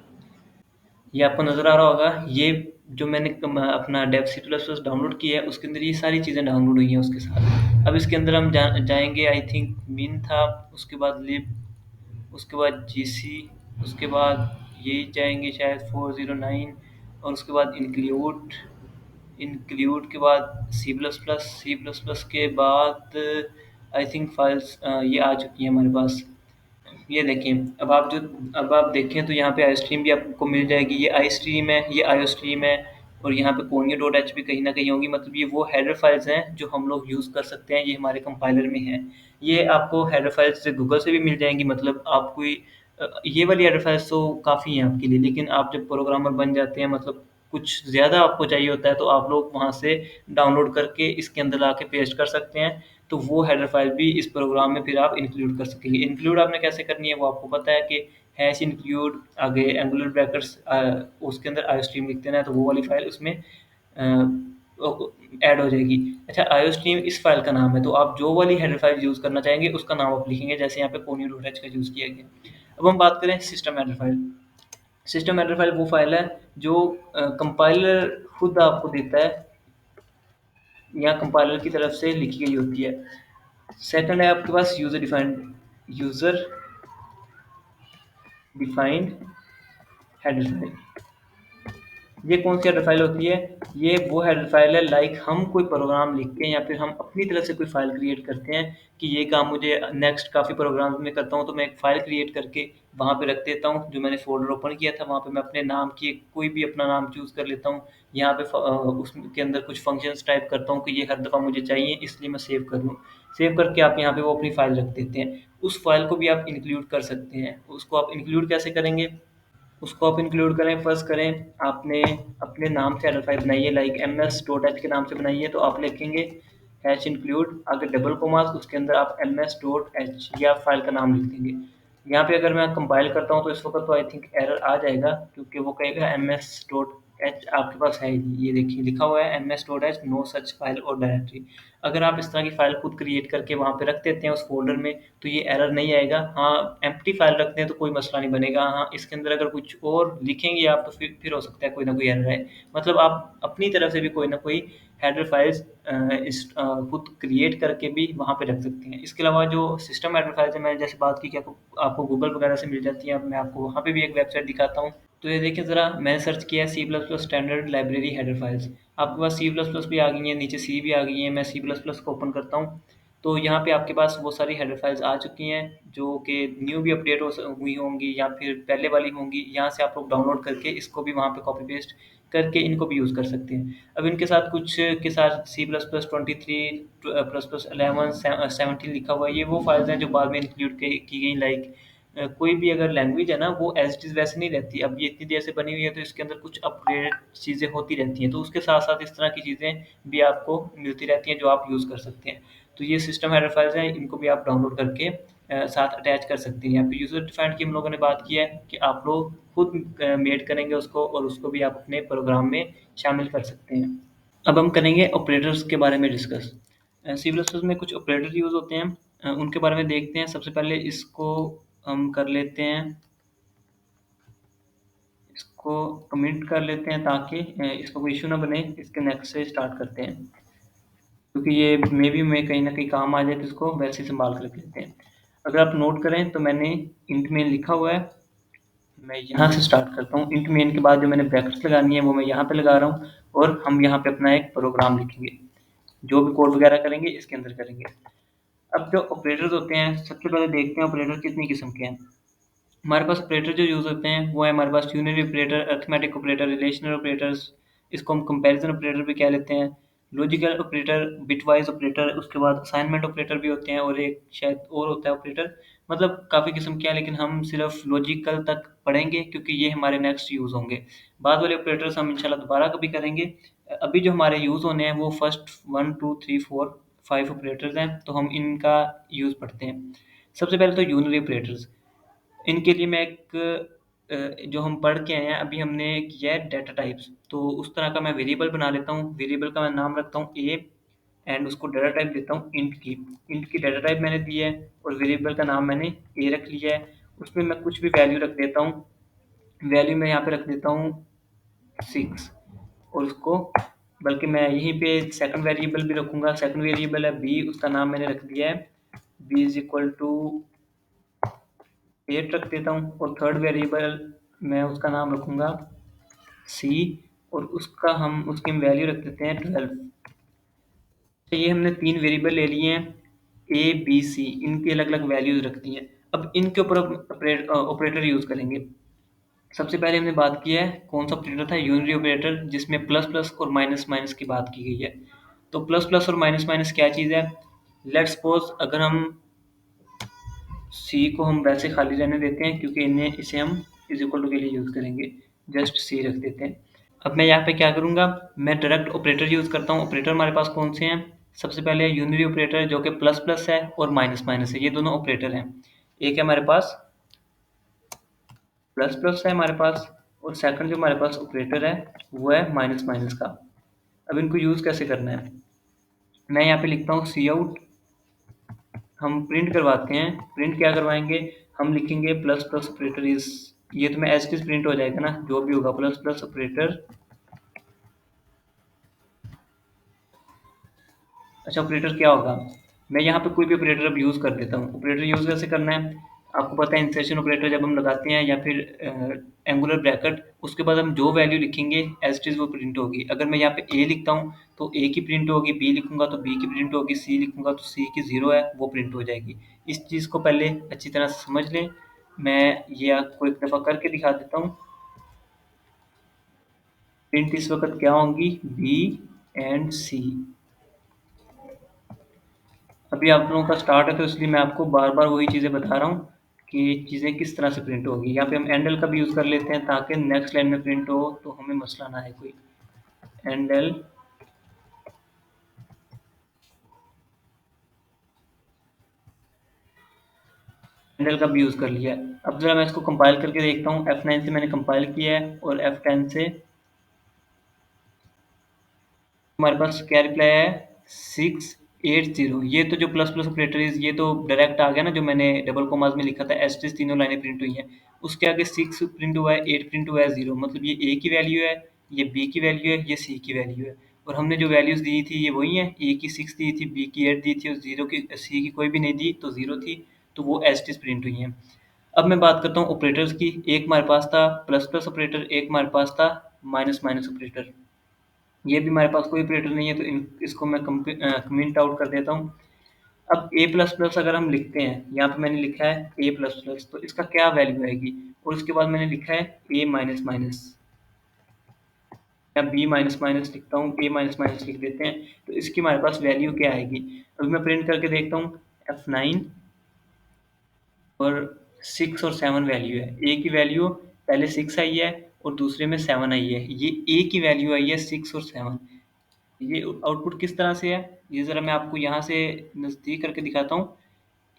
ये आपको नज़र आ रहा होगा, ये जो मैंने अपना Dev C plus plus download किया है, उसके अंदर ये सारी चीज़ें डाउनलोड हुई हैं उसके साथ। अब इसके अंदर हम जाएंगे, आई थिंक मिन था, उसके बाद लिब, उसके बाद जीसी, उसके बाद ये जाएंगे शायद 409, और उसके बाद इंक्लूड। इंक्लूड के बाद C plus plus, C plus plus के बाद आई थिंक फाइल्स ये आ चुकी हैं हमारे पास। ये देखें, अब आप देखें तो यहाँ पे आई स्ट्रीम भी आपको मिल जाएगी। ये आई स्ट्रीम है, ये आईओ स्ट्रीम है, और यहाँ पे कोनियो डॉट एच भी कहीं ना कहीं होंगी। मतलब ये वो हेडर फाइल्स हैं जो हम लोग यूज़ कर सकते हैं, ये हमारे कंपाइलर में है। ये आपको हेडर फाइल्स से गूगल से भी मिल जाएंगी। मतलब आप कोई ये वाली हेडर फाइल्स तो काफ़ी हैं आपके लिए, लेकिन आप जब प्रोग्रामर बन जाते हैं, मतलब कुछ ज़्यादा आपको चाहिए होता है, तो आप लोग वहाँ से डाउनलोड करके इसके अंदर ला के पेस्ट कर सकते हैं। तो वो हेडर फाइल भी इस प्रोग्राम में फिर आप इंक्लूड कर सकेंगे। इंक्लूड आपने कैसे करनी है वो आपको पता है कि हैश इंक्लूड, आगे एंगुलर ब्रैकेट्स, उसके अंदर आईओस्ट्रीम लिख देना है, तो वो वाली फाइल उसमें ऐड हो जाएगी। अच्छा, आईओस्ट्रीम इस फाइल का नाम है, तो आप जो वाली हेडर फाइल यूज़ करना चाहेंगे उसका नाम आप लिखेंगे, जैसे यहाँ पे कोन्यो.h का यूज़ किया गया। अब हम बात करें system header file. System header file वो फाइल है जो कंपाइलर खुद आपको देता है, या कंपाइलर की तरफ से लिखी गई होती है। सेकंड है आपके पास यूज़र डिफाइंड हेडर फाइल। ये कौन सी हेडर फाइल होती है? ये वो हेडर फाइल है, लाइक हम कोई प्रोग्राम लिखते हैं या फिर हम अपनी तरफ से कोई फाइल क्रिएट करते हैं कि ये काम मुझे नेक्स्ट काफ़ी प्रोग्राम में करता हूँ, तो मैं एक फाइल क्रिएट करके वहाँ पे रख देता हूँ। जो मैंने फ़ोल्डर ओपन किया था वहाँ पे मैं अपने नाम की कोई भी अपना नाम चूज़ कर लेता हूँ। यहाँ पे उसके अंदर कुछ फंक्शंस टाइप करता हूँ कि ये हर दफ़ा मुझे चाहिए, इसलिए मैं सेव कर लूँ। सेव करके आप यहाँ पे वो अपनी फाइल रख देते हैं। उस फाइल को भी आप इंक्लूड कर सकते हैं। उसको आप इंक्लूड कैसे करेंगे? उसको आप इंक्लूड करें, फर्स्ट करें, आपने अपने नाम से हेडर फाइल बनाई है, लाइक ms.h के नाम से बनाई है, तो आप लिखेंगे हैश इंक्लूड, आगे डबल कोमास, उसके अंदर आप ms.h या फाइल का नाम लिख देंगे। यहाँ पे अगर मैं कंपाइल करता हूँ तो इस वक्त तो आई थिंक एरर आ जाएगा, क्योंकि वो कहेगा ms.h आपके पास है ही नहीं। ये देखिए लिखा हुआ है ms.h, नो सच फाइल और डायरेक्टरी। अगर आप इस तरह की फाइल खुद क्रिएट करके वहाँ पे रख देते हैं उस फोल्डर में, तो ये एरर नहीं आएगा। हाँ, एम्प्टी फाइल रखते हैं तो कोई मसला नहीं बनेगा। हाँ, इसके अंदर अगर कुछ और लिखेंगे आप तो फिर हो सकता है कोई ना कोई एरर आए। मतलब आप अपनी तरफ से भी कोई ना कोई हेडर फाइल्स खुद क्रिएट करके भी वहाँ पे रख सकते हैं। इसके अलावा जो सिस्टम हेडर फाइल्स है, मैंने जैसे बात की कि आपको गूगल वगैरह से मिल जाती हैं। अब मैं आपको वहाँ पे भी एक वेबसाइट दिखाता हूँ। तो ये देखिए ज़रा, मैंने सर्च किया है C plus plus standard library header files. आपके पास सी प्लस प्लस भी आ गई हैं, नीचे सी भी आ गई हैं। मैं सी प्लस प्लस को ओपन करता हूँ, तो यहाँ पे आपके पास वो सारी हेडर फाइल्स आ चुकी हैं जो कि न्यू भी अपडेट हुई होंगी या फिर पहले वाली होंगी। यहाँ से आप लोग डाउनलोड करके इसको भी वहाँ पे कॉपी पेस्ट करके इनको भी यूज़ कर सकते हैं। अब इनके साथ कुछ के साथ C plus plus 23 plus plus 11 17 लिखा हुआ है। ये वो फाइल्स हैं जो बाद में इंक्लूड की गई, लाइक कोई भी अगर लैंग्वेज है ना, वो एज़ इट इज़ वैसे नहीं रहती। अब ये इतनी देर से बनी हुई है तो इसके अंदर कुछ अपग्रेडेड चीज़ें होती रहती हैं, तो उसके साथ-साथ इस तरह की चीज़ें भी आपको मिलती रहती हैं जो आप यूज़ कर सकते हैं। तो ये सिस्टम हेडर फाइल्स हैं, इनको भी आप डाउनलोड करके साथ अटैच कर सकते हैं। यहाँ पे यूज़र डिफाइंड की हम लोगों ने बात की है कि आप लोग खुद मेड करेंगे उसको और उसको भी आप अपने प्रोग्राम में शामिल कर सकते हैं। अब हम करेंगे ऑपरेटर्स के बारे में डिस्कस। सी प्लस प्लस में कुछ ऑपरेटर यूज़ होते हैं, उनके बारे में देखते हैं। सबसे पहले इसको हम कर लेते हैं, इसको कमिट कर लेते हैं ताकि इसका कोई इशू ना बने। इसके नेक्स्ट से स्टार्ट करते हैं, क्योंकि ये मे बी में कहीं न कहीं काम आ जाए तो इसको वैसे ही सँभाल के रख लेते हैं। अगर आप नोट करें तो मैंने इंट मेन लिखा हुआ है, मैं यहाँ से स्टार्ट करता हूँ। इंट मेन के बाद जो मैंने ब्रैकेट्स लगानी है वो मैं यहाँ पे लगा रहा हूँ और हम यहाँ पे अपना एक प्रोग्राम लिखेंगे। जो भी कोड वगैरह करेंगे इसके अंदर करेंगे। अब जो ऑपरेटर्स होते हैं, सबसे पहले देखते हैं ऑपरेटर कितनी किस्म के हैं। हमारे पास ऑपरेटर जो यूज़ होते हैं वो है हमारे पास unary operator, arithmetic operator, relational operators, इसको हम कंपैरिजन ऑपरेटर भी कह लेते हैं, लॉजिकल ऑपरेटर, बिटवाइज़ ऑपरेटर, उसके बाद असाइनमेंट ऑपरेटर भी होते हैं और एक शायद और होता है ऑपरेटर। मतलब काफ़ी किस्म के हैं, लेकिन हम सिर्फ लॉजिकल तक पढ़ेंगे क्योंकि ये हमारे नेक्स्ट यूज़ होंगे। बाद वाले ऑपरेटर्स हम इंशाल्लाह दोबारा कभी करेंगे। अभी जो हमारे यूज़ होने हैं वो फर्स्ट 1, 2, 3, 4, 5 ऑपरेटर्स हैं, तो हम इनका यूज़ पढ़ते हैं। सबसे पहले तो यूनिरी ऑपरेटर्स, इनके लिए मैं एक जो हम पढ़ के आए हैं अभी हमने किया है डेटा टाइप्स, तो उस तरह का मैं वेरिएबल बना लेता हूँ। वेरिएबल का मैं नाम रखता हूँ ए एंड उसको डाटा टाइप देता हूँ इंट की। इंट की डाटा टाइप मैंने दी है और वेरिएबल का नाम मैंने ए रख लिया है। उसमें मैं कुछ भी वैल्यू रख देता हूँ। वैल्यू मैं यहाँ पे रख देता हूँ 6 और उसको, बल्कि मैं यहीं पे सेकंड वेरिएबल भी रखूँगा। सेकंड वेरिएबल है बी, उसका नाम मैंने रख दिया है बी इज़ इक्वल टू 8 रख देता हूँ और थर्ड वेरिएबल मैं उसका नाम रखूँगा सी और उसकी हम वैल्यू रख देते हैं 12। तो ये हमने 3 वेरिएबल ले लिए हैं ए, बी, सी, इनकी अलग-अलग वैल्यूज़ रख दी हैं। अब इनके ऊपर हम ऑपरेटर यूज़ करेंगे। सबसे पहले हमने बात की है कौन सा ऑपरेटर था, यूनिरी ऑपरेटर, जिसमें प्लस प्लस और माइनस माइनस की बात की गई है। तो प्लस प्लस और माइनस माइनस क्या चीज़ है? लेट्स सपोज अगर हम सी को हम वैसे खाली रहने देते हैं क्योंकि इसे हम इज इक्वल टू के लिए यूज़ करेंगे, जस्ट सी रख देते हैं। अब मैं यहाँ पे क्या करूँगा, मैं डायरेक्ट ऑपरेटर यूज़ करता हूँ। ऑपरेटर हमारे पास कौन से हैं? सबसे पहले यूनिरी ऑपरेटर जो कि प्लस प्लस है और माइनस माइनस है, ये दोनों ऑपरेटर हैं। एक है हमारे पास प्लस प्लस है हमारे पास और सेकंड जो हमारे पास ऑपरेटर है वो है माइनस माइनस का। अब इनको यूज़ कैसे करना है, मैं यहाँ पे लिखता हूँ सी आउट। हम प्रिंट करवाते हैं। प्रिंट क्या करवाएंगे, हम लिखेंगे प्लस प्लस ऑपरेटर इज, ये तो मैं एज इट इज प्रिंट हो जाएगा ना, जो भी होगा प्लस प्लस ऑपरेटर। अच्छा ऑपरेटर क्या होगा, मैं यहाँ पे कोई भी ऑपरेटर अब यूज़ कर देता हूँ। ऑपरेटर यूज़ कैसे करना है, आपको पता है इंसर्शन ऑपरेटर जब हम लगाते हैं या फिर एंगुलर ब्रैकेट, उसके बाद हम जो वैल्यू लिखेंगे एज इट इज़ वो प्रिंट होगी। अगर मैं यहाँ पे ए लिखता हूँ तो ए की प्रिंट होगी, बी लिखूंगा तो बी की प्रिंट होगी, सी लिखूंगा तो सी की ज़ीरो है वो प्रिंट हो जाएगी। इस चीज़ को पहले अच्छी तरह से समझ लें। मैं ये आपको एक दफ़ा करके दिखा देता हूँ। प्रिंट इस वक्त क्या होंगी, बी एंड सी। अभी आप लोगों का स्टार्ट है तो इसलिए मैं आपको बार बार वही चीज़ें बता रहा हूँ कि चीज़ें किस तरह से प्रिंट होगी। यहाँ पे हम एंडल का भी यूज़ कर लेते हैं ताकि नेक्स्ट लाइन में प्रिंट हो तो हमें मसला ना है कोई। एंडल, एंडल का भी यूज़ कर लिया है। अब ज़रा मैं इसको कंपाइल करके देखता हूँ। F9 से मैंने कंपाइल किया है और F10 से हमारे पास क्या रिप्लाई है, 680। ये तो जो प्लस प्लस ऑपरेटर इज, ये तो डायरेक्ट आ गया ना, जो मैंने डबल कोमास में लिखा था एस्टेरिस्क, तीनों लाइनें प्रिंट हुई हैं। उसके आगे 6 प्रिंट हुआ है, 8 प्रिंट हुआ है, 0, मतलब ये ए की वैल्यू है, ये बी की वैल्यू है, ये सी की वैल्यू है। और हमने जो वैल्यूज दी थी ये वही है, ए की 6 दी थी, बी की 8 दी थी और जीरो की, सी की कोई भी नहीं दी तो 0 थी, तो वो एस्टेरिस्क प्रिंट हुई हैं। अब मैं बात करता हूँ ऑपरेटर्स की। एक हमारे पास था प्लस प्लस ऑपरेटर, एक हमारे पास था माइनस माइनस ऑपरेटर। ये भी हमारे पास कोई ऑपरेटर नहीं है तो इसको मैं कमेंट आउट कर देता हूँ। अब ए प्लस प्लस अगर हम लिखते हैं, यहाँ पे मैंने लिखा है ए प्लस प्लस, तो इसका क्या वैल्यू आएगी, और उसके बाद मैंने लिखा है ए माइनस माइनस, या बी माइनस माइनस लिखता हूँ, ए माइनस माइनस लिख देते हैं, तो इसकी हमारे पास वैल्यू क्या आएगी। अभी मैं प्रिंट करके देखता हूँ, F9 और 6 और 7 वैल्यू है। ए की वैल्यू पहले 6 आई है और दूसरे में 7 आई है, ये ए की वैल्यू आई है 6 और 7। ये आउटपुट किस तरह से है, ये ज़रा मैं आपको यहाँ से नज़दीक करके दिखाता हूँ।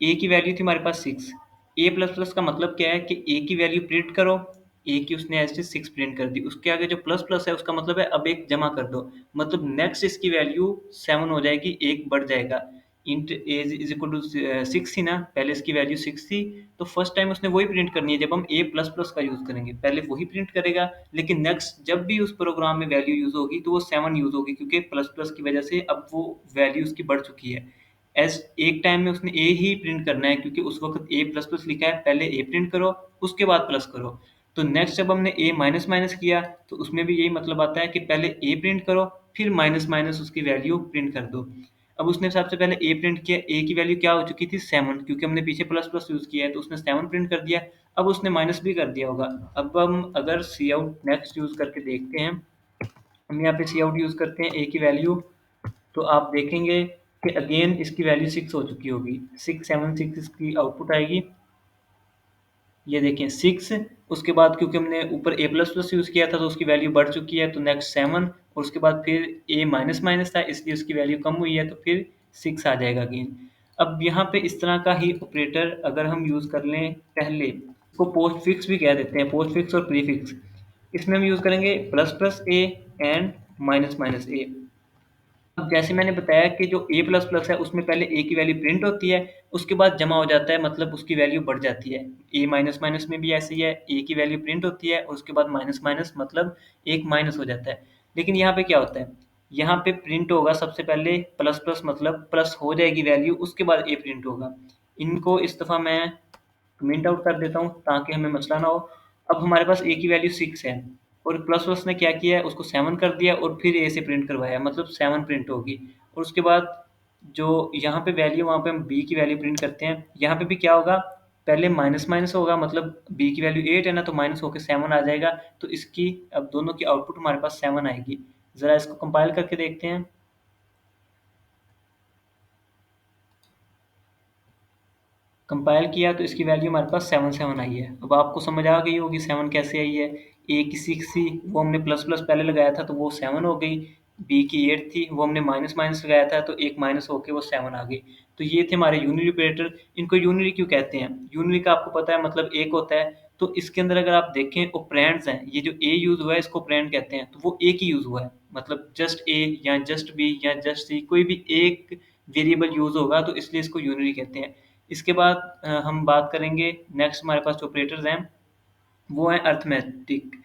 ए की वैल्यू थी हमारे पास 6। ए प्लस प्लस का मतलब क्या है कि ए की वैल्यू प्रिंट करो, ए की उसने एज 6 प्रिंट कर दी, उसके आगे जो प्लस प्लस है उसका मतलब है अब एक जमा कर दो, मतलब नेक्स्ट इसकी वैल्यू 7 हो जाएगी, एक बढ़ जाएगा। Int a is equal to 6 थी ना, पहले इसकी वैल्यू 6 थी, तो फर्स्ट टाइम उसने वही प्रिंट करनी है जब हम ए प्लस प्लस का यूज़ करेंगे, पहले वही प्रिंट करेगा, लेकिन नेक्स्ट जब भी उस प्रोग्राम में वैल्यू यूज़ होगी तो वो 7 यूज़ होगी, क्योंकि प्लस प्लस की वजह से अब वो वैल्यू उसकी बढ़ चुकी है। एस एक टाइम में उसने ए ही प्रिंट करना है, क्योंकि उस वक़्त ए प्लस प्लस लिखा है, पहले ए प्रिंट करो, उसके बाद प्लस करो। तो नेक्स्ट जब हमने ए माइनस माइनस किया, तो उसमें भी यही मतलब आता है कि पहले ए प्रिंट करो, फिर माइनस माइनस उसकी वैल्यू प्रिंट कर दो। अब उसने सबसे पहले ए प्रिंट किया, ए की वैल्यू क्या हो चुकी थी 7, क्योंकि हमने पीछे प्लस प्लस यूज़ किया है, तो उसने 7 प्रिंट कर दिया। अब उसने माइनस भी कर दिया होगा। अब हम अगर सी आउट नेक्स्ट यूज़ करके देखते हैं, हम यहाँ पे सी आउट यूज़ करते हैं ए की वैल्यू, तो आप देखेंगे कि अगेन इसकी वैल्यू 6 हो चुकी होगी। 6 7 6 इसकी आउटपुट आएगी। ये देखें 6, उसके बाद क्योंकि हमने ऊपर ए प्लस प्लस यूज़ किया था तो उसकी वैल्यू बढ़ चुकी है, तो नेक्स्ट 7, और उसके बाद फिर ए माइनस माइनस था इसलिए उसकी वैल्यू कम हुई है, तो फिर 6 आ जाएगा अगेन। अब यहाँ पे इस तरह का ही ऑपरेटर अगर हम यूज़ कर लें पहले, इसको पोस्ट फिक्स भी कह देते हैं, पोस्ट फिक्स और प्री फिक्स। इसमें हम यूज़ करेंगे plus plus A and minus minus A. अब जैसे मैंने बताया कि जो ए प्लस प्लस है उसमें पहले ए की वैल्यू प्रिंट होती है, उसके बाद जमा हो जाता है, मतलब उसकी वैल्यू बढ़ जाती है। ए माइनस माइनस में भी ऐसे ही है, ए की वैल्यू प्रिंट होती है और उसके बाद माइनस माइनस मतलब एक माइनस हो जाता है। लेकिन यहाँ पे क्या होता है, यहाँ पे प्रिंट होगा सबसे पहले प्लस प्लस, मतलब प्लस हो जाएगी वैल्यू, उसके बाद ए प्रिंट होगा। इनको इस दफ़ा मैं मिंट आउट कर देता हूँ ताकि हमें मसला ना हो। अब हमारे पास ए की वैल्यू 6 है और प्लस प्लस ने क्या किया है, उसको 7 कर दिया और फिर ए से प्रिंट करवाया, मतलब 7 प्रिंट होगी। और उसके बाद जो यहाँ पे वैल्यू, वहाँ पे हम बी की वैल्यू प्रिंट करते हैं, यहाँ पे भी क्या होगा, पहले माइनस माइनस होगा, मतलब बी की वैल्यू 8 है ना, तो माइनस होकर 7 आ जाएगा, तो इसकी अब दोनों की आउटपुट हमारे पास 7 आएगी। ज़रा इसको कंपाइल करके देखते हैं। कंपाइल किया तो इसकी वैल्यू हमारे पास 7 7 आई है। अब आपको समझ आ गई होगी 7 कैसे आई है। ए की 6 थी, वो हमने प्लस प्लस पहले लगाया था तो वो 7 हो गई। बी की 8 थी, वो हमने माइनस माइनस लगाया था तो एक माइनस होके वो 7 आ गई। तो ये थे हमारे यूनिरी ऑपरेटर। इनको यूनिरी क्यों कहते हैं? यूनिरी का आपको पता है मतलब एक होता है, तो इसके अंदर अगर आप देखें ऑपरेंड्स हैं, ये जो ए यूज़ हुआ है इसको ऑपरेंड कहते हैं, तो वो एक ही यूज़ हुआ है। मतलब जस्ट ए या जस्ट बी या जस्ट सी, कोई भी एक वेरिएबल यूज़ होगा तो इसलिए इसको यूनिरी कहते हैं। इसके बाद हम बात करेंगे, नेक्स्ट हमारे पास जो ऑपरेटर्स हैं वो हैं अर्थमेटिक।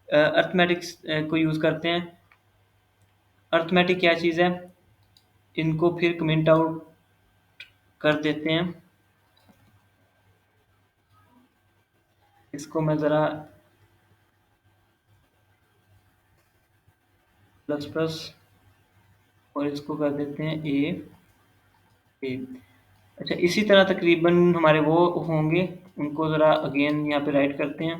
अर्थमेटिक्स को यूज़ करते हैं। अर्थमेटिक क्या चीज़ है, इनको फिर कमेंट आउट कर देते हैं। इसको मैं ज़रा प्लस प्लस और इसको कर देते हैं ए ए। अच्छा, इसी तरह तकरीबन हमारे वो होंगे, उनको ज़रा अगेन यहाँ पे राइट करते हैं।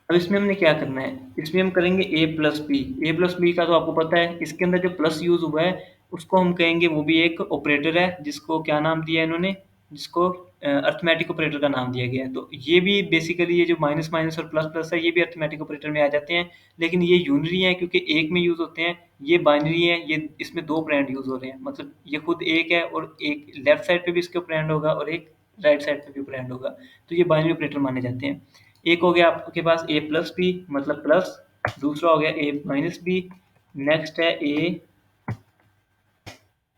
अब इसमें हमने क्या करना है, इसमें हम करेंगे ए प्लस बी। ए प्लस बी का तो आपको पता है, इसके अंदर जो प्लस यूज़ हुआ है उसको हम कहेंगे, वो भी एक ऑपरेटर है जिसको क्या नाम दिया है इन्होंने, जिसको अर्थमेटिक ऑपरेटर का नाम दिया गया है। तो ये भी बेसिकली ये जो माइनस माइनस और प्लस प्लस है ये भी अर्थमेटिक ऑपरेटर में आ जाते हैं, लेकिन ये यूनरी है क्योंकि एक में यूज़ होते हैं। ये बाइनरी है, ये इसमें दो ऑपरेंड यूज़ हो रहे हैं, मतलब ये खुद एक है और एक लेफ्ट साइड पे भी इसके ऑपरेंड होगा और एक राइट साइड पे भी ऑपरेंड होगा, तो ये बाइनरी ऑपरेटर माने जाते हैं। एक हो गया आपके पास ए प्लस बी मतलब प्लस, दूसरा हो गया ए माइनस बी, नेक्स्ट है ए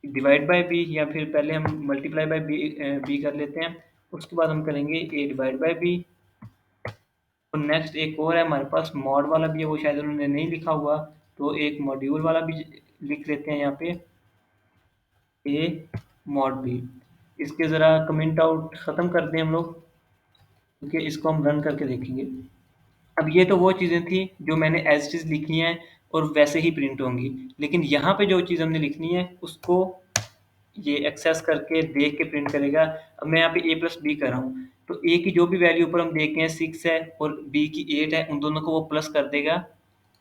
डिवाइड बाय बी, या फिर पहले हम मल्टीप्लाई बाय बी बी कर लेते हैं, उसके बाद हम करेंगे ए डिवाइड बाय बी। और नेक्स्ट एक और है हमारे पास मॉड वाला भी है, वो शायद उन्होंने नहीं लिखा हुआ, तो एक मॉड्यूल वाला भी लिख लेते हैं यहाँ पे, ए मॉड बी। इसके ज़रा कमेंट आउट ख़त्म कर दें हम लोग, क्योंकि इसको हम रन करके देखेंगे। अब ये तो वो चीज़ें थी जो मैंने एज़ इट इज़ लिखी हैं और वैसे ही प्रिंट होंगी। लेकिन यहाँ पे जो चीज़ हमने लिखनी है उसको ये एक्सेस करके देख के प्रिंट करेगा। अब मैं यहाँ पे ए प्लस बी कर रहा हूँ, तो ए की जो भी वैल्यू ऊपर हम देख रहे हैं 6 है और बी की 8 है, उन दोनों को वो प्लस कर देगा।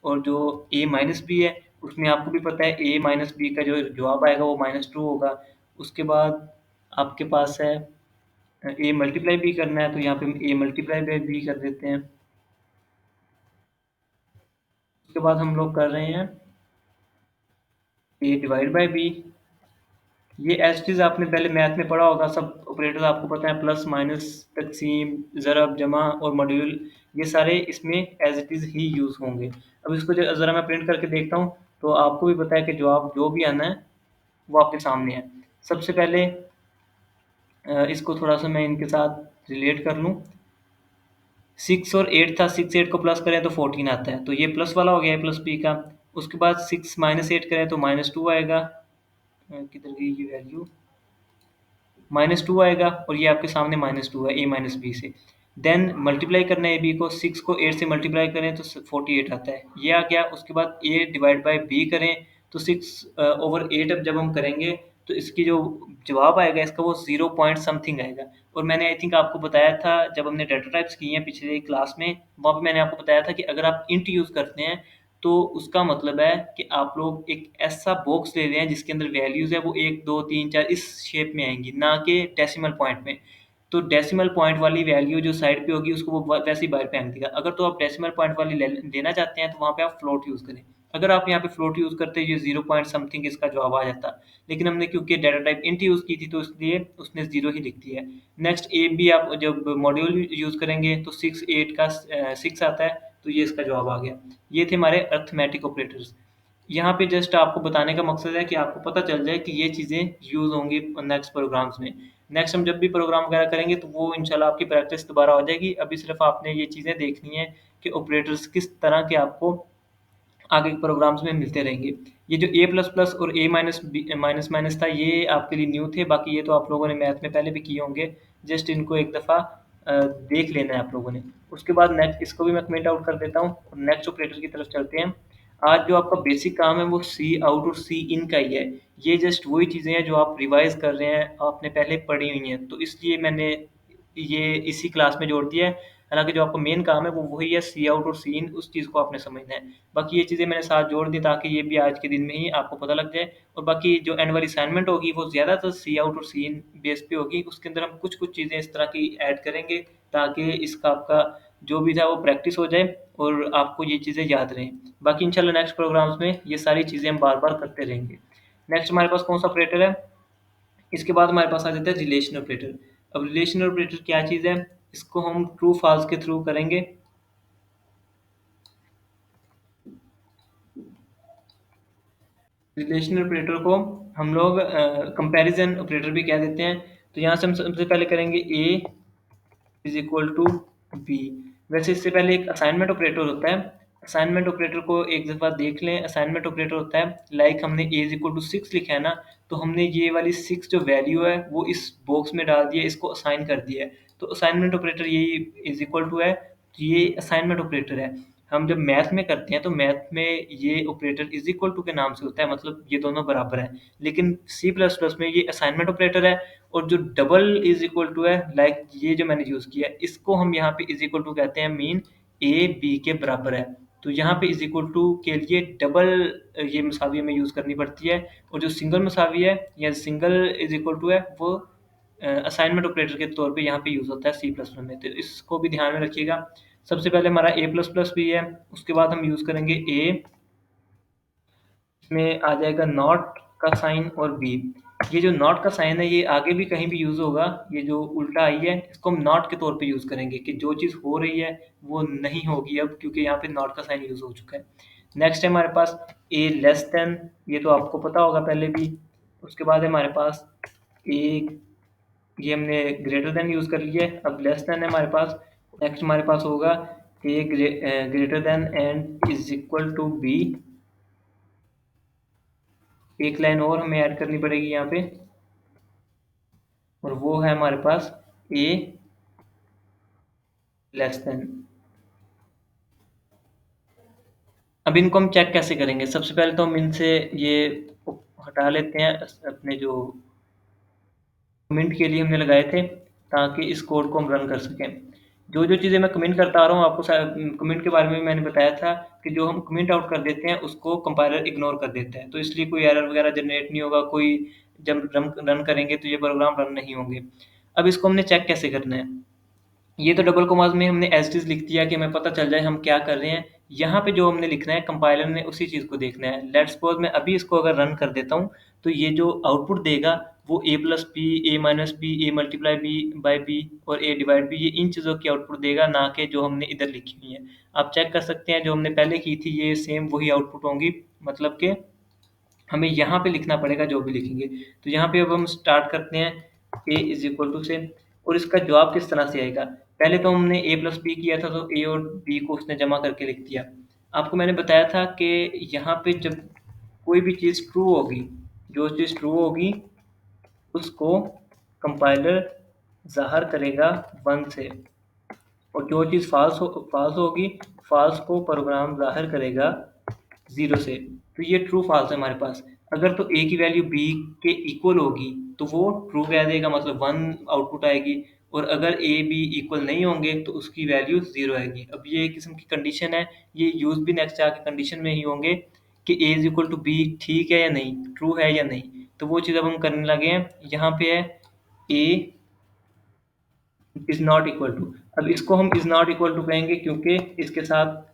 और जो ए माइनस बी है उसमें आपको भी पता है ए माइनस बी का जो जवाब आएगा वो -2 होगा। उसके बाद आपके पास है ए मल्टीप्लाई बी करना है, तो यहाँ पे हम ए मल्टीप्लाई बाय बी कर देते हैं। उसके बाद हम लोग कर रहे हैं ए डिवाइड बाय बी। ये एज इट इज़ आपने पहले मैथ में पढ़ा होगा, सब ऑपरेटर आपको पता है, प्लस माइनस तकसीम ज़रब जमा और मॉड्यूल, ये सारे इसमें एज इट इज़ ही यूज़ होंगे। अब इसको ज़रा मैं प्रिंट करके देखता हूँ, तो आपको भी पता है कि जवाब जो भी आना है वो आपके सामने है। सबसे पहले इसको थोड़ा सा मैं इनके साथ रिलेट कर लूँ। 6 और 8 था, 6 8 को प्लस करें तो 14 आता है, तो ये प्लस वाला हो गया है प्लस बी का। उसके बाद 6 माइनस 8 करें तो -2 आएगा। किधर गई ये वैल्यू, -2 आएगा, और ये आपके सामने -2 है ए माइनस बी से। देन मल्टीप्लाई करना है ए बी को, 6 को 8 से मल्टीप्लाई करें तो 48 आता है, ये आ गया। उसके बाद ए डिवाइड बाय बी करें तो 6/8 अब जब हम करेंगे तो इसकी जो जवाब आएगा इसका वो 0 पॉइंट समथिंग आएगा। और मैंने आई थिंक आपको बताया था जब हमने डाटा टाइप्स की हैं पिछले क्लास में, वहाँ पे मैंने आपको बताया था कि अगर आप इंट यूज़ करते हैं तो उसका मतलब है कि आप लोग एक ऐसा बॉक्स ले रहे हैं जिसके अंदर वैल्यूज़ है वो 1 2 3 4 इस शेप में आएँगी, ना कि डेसिमल पॉइंट में। तो डेसिमल पॉइंट वाली वैल्यू जो साइड पे होगी उसको वो वैसे ही बाहर फेंक देगा। अगर तो आप डेसिमल पॉइंट वाली लेना चाहते हैं तो वहाँ पे आप फ्लोट यूज़ करें। अगर आप यहाँ पे फ्लोट यूज़ करते ये 0 पॉइंट समथिंग इसका जवाब आ जाता। लेकिन हमने क्योंकि डाटा टाइप इंट यूज़ की थी तो इसलिए उसने 0 ही लिख दिया है। नेक्स्ट ए बी आप जब मॉड्यूल यूज़ करेंगे तो 6 8 का 6 आता है, तो ये इसका जवाब आ गया। ये थे हमारे अरिथमेटिक ऑपरेटर्स। यहाँ पे जस्ट आपको बताने का मकसद है कि आपको पता चल जाए कि ये चीज़ें यूज़ होंगी नेक्स्ट प्रोग्राम्स में। नेक्स्ट हम जब भी प्रोग्राम वगैरह करेंगे तो वो इंशाल्लाह आपकी प्रैक्टिस दोबारा हो जाएगी। अभी सिर्फ आपने ये चीज़ें देखनी है कि ऑपरेटर्स किस तरह के आपको आगे के प्रोग्राम्स में मिलते रहेंगे। ये जो ए प्लस प्लस और ए माइनस माइनस माइनस था ये आपके लिए न्यू थे, बाकी ये तो आप लोगों ने मैथ में पहले भी किए होंगे। जस्ट इनको एक दफ़ा देख लेना है आप लोगों ने। उसके बाद नेक्स्ट इसको भी मैं कमेंट आउट कर देता हूँ और नेक्स्ट ऑपरेटर की तरफ चलते हैं। आज जो आपका बेसिक काम है वो सी आउट और सी इन का ही है। ये जस्ट वही चीज़ें हैं जो आप रिवाइज़ कर रहे हैं, आपने पहले पढ़ी हुई हैं, तो इसलिए मैंने ये इसी क्लास में जोड़ दिया है। हालाँकि जो आपका मेन काम है वो वही है, सी आउट और सी इन, उस चीज़ को आपने समझना है। बाकी ये चीज़ें मैंने साथ जोड़ दी ताकि ये भी आज के दिन में ही आपको पता लग जाए। और बाकी जो एंड वाली असाइनमेंट होगी वो ज़्यादातर सी आउट और सी इन बेस पे होगी। उसके अंदर हम कुछ-कुछ चीज़ें इस तरह की ऐड करेंगे ताकि इसका आपका जो भी था वो प्रैक्टिस हो जाए और आपको ये चीज़ें याद रहें। बाकी इंशाल्लाह नेक्स्ट प्रोग्राम्स में ये सारी चीज़ें हम बार-बार करते रहेंगे। नेक्स्ट हमारे पास कौन-सा ऑपरेटर है? इसके बाद हमारे पास आ जाता है रिलेशन ऑपरेटर। अब रिलेशन ऑपरेटर क्या चीज़ है? इसको हम ट्रू फॉल्स के थ्रू करेंगे। रिलेशनल ऑपरेटर को हम लोग कंपैरिजन ऑपरेटर भी कह देते हैं। तो यहाँ से हम सबसे पहले करेंगे ए इज इक्वल टू बी। वैसे इससे पहले एक असाइनमेंट ऑपरेटर होता है। असाइनमेंट ऑपरेटर को एक दफ़ा देख लें। असाइनमेंट ऑपरेटर होता है लाइक हमने ए इज इक्वल टू 6 लिखा है ना, तो हमने ये वाली 6 जो वैल्यू है वो इस बॉक्स में डाल दिया, इसको असाइन कर दिया है। तो असाइनमेंट ऑपरेटर यही इज इक्वल टू है, तो ये असाइनमेंट ऑपरेटर है। हम जब मैथ में करते हैं तो मैथ में ये ऑपरेटर इज इक्वल टू के नाम से होता है, मतलब ये दोनों बराबर हैं। लेकिन सी प्लस प्लस में ये असाइनमेंट ऑपरेटर है। और जो डबल इज इक्वल टू है लाइक ये जो मैंने यूज़ किया है इसको हम यहाँ पे इज इक्वल टू कहते हैं, मीन ए बी के बराबर है। तो यहाँ पे इज इक्वल टू के लिए डबल ये मसावी हमें यूज़ करनी पड़ती है। और जो सिंगल मसावी है या सिंगल इज इक्वल टू है वो असाइनमेंट ऑपरेटर के तौर पे यहाँ पे यूज़ होता है सी प्लस प्लस में, तो इसको भी ध्यान में रखिएगा। सबसे पहले हमारा ए प्लस प्लस भी है, उसके बाद हम यूज़ करेंगे ए, इसमें आ जाएगा नॉट का साइन और बी। ये जो नॉट का साइन है ये आगे भी कहीं भी यूज़ होगा, ये जो उल्टा आई है इसको हम नॉट के तौर पे यूज़ करेंगे कि जो चीज़ हो रही है वो नहीं होगी अब, क्योंकि यहाँ पे नॉट का साइन यूज़ हो चुका है। नेक्स्ट है हमारे पास ए लेस देन, ये तो आपको पता होगा पहले भी। उसके बाद है हमारे पास ए, ये हमने ग्रेटर देन यूज़ कर लिया है, अब लेस देन है हमारे पास। नेक्स्ट हमारे पास होगा A greater than and is equal to B. एक लाइन और हमें ऐड करनी पड़ेगी यहाँ पे, और वो है हमारे पास ए लेस देन। अब इनको हम चेक कैसे करेंगे? सबसे पहले तो हम इनसे ये हटा लेते हैं, अपने जो कमेंट के लिए हमने लगाए थे ताकि इस कोड को हम रन कर सकें। जो चीज़ें मैं कमेंट करता आ रहा हूँ आपको कमेंट के बारे में मैंने बताया था कि जो हम कमेंट आउट कर देते हैं उसको कंपाइलर इग्नोर कर देता है, तो इसलिए कोई एरर वगैरह जनरेट नहीं होगा, कोई जब रन करेंगे तो ये प्रोग्राम रन नहीं होंगे। अब इसको हमने चेक कैसे करना है? ये तो डबल कोमास में हमने एज इट इज़ लिख दिया कि हमें पता चल जाए हम क्या कर रहे हैं। यहाँ पे जो हमने लिखना है कंपाइलर ने उसी चीज़ को देखना है। लेट्स सपोज़ मैं अभी इसको अगर रन कर देता हूँ, तो ये जो आउटपुट देगा वो a plus b, a minus b, a multiply b by b और a डिवाइड बी, ये इन चीज़ों की आउटपुट देगा, ना कि जो हमने इधर लिखी हुई है। आप चेक कर सकते हैं जो हमने पहले की थी ये सेम वही आउटपुट होंगी, मतलब कि हमें यहाँ पे लिखना पड़ेगा जो भी लिखेंगे। तो यहाँ पे अब हम स्टार्ट करते हैं a इज इक्वल टू से, और इसका जवाब किस तरह से आएगा। पहले तो हमने a प्लस बी किया था, तो a और b को उसने जमा करके लिख दिया। आपको मैंने बताया था कि यहाँ पे जब कोई भी चीज़ ट्रू होगी, जो चीज़ ट्रू होगी उसको कंपाइलर ज़ाहिर करेगा 1 से, और जो चीज़ फॉल्स होगी, फॉल्स को प्रोग्राम ज़ाहिर करेगा 0 से। तो ये ट्रू फॉल्स है हमारे पास। अगर तो a की वैल्यू b के इक्वल होगी तो वो ट्रू कह देगा, मतलब 1 आउटपुट आएगी, और अगर a b इक्वल नहीं होंगे तो उसकी वैल्यू 0 आएगी। अब ये एक किस्म की कंडीशन है, ये यूज़ भी नेक्स्ट जाके कंडीशन में ही होंगे कि a is equal to b ठीक है या नहीं, ट्रू है या नहीं। तो वो चीज़ अब हम करने लगे हैं। यहाँ पे है a is not equal to, अब इसको हम इज नॉट इक्वल टू कहेंगे क्योंकि इसके साथ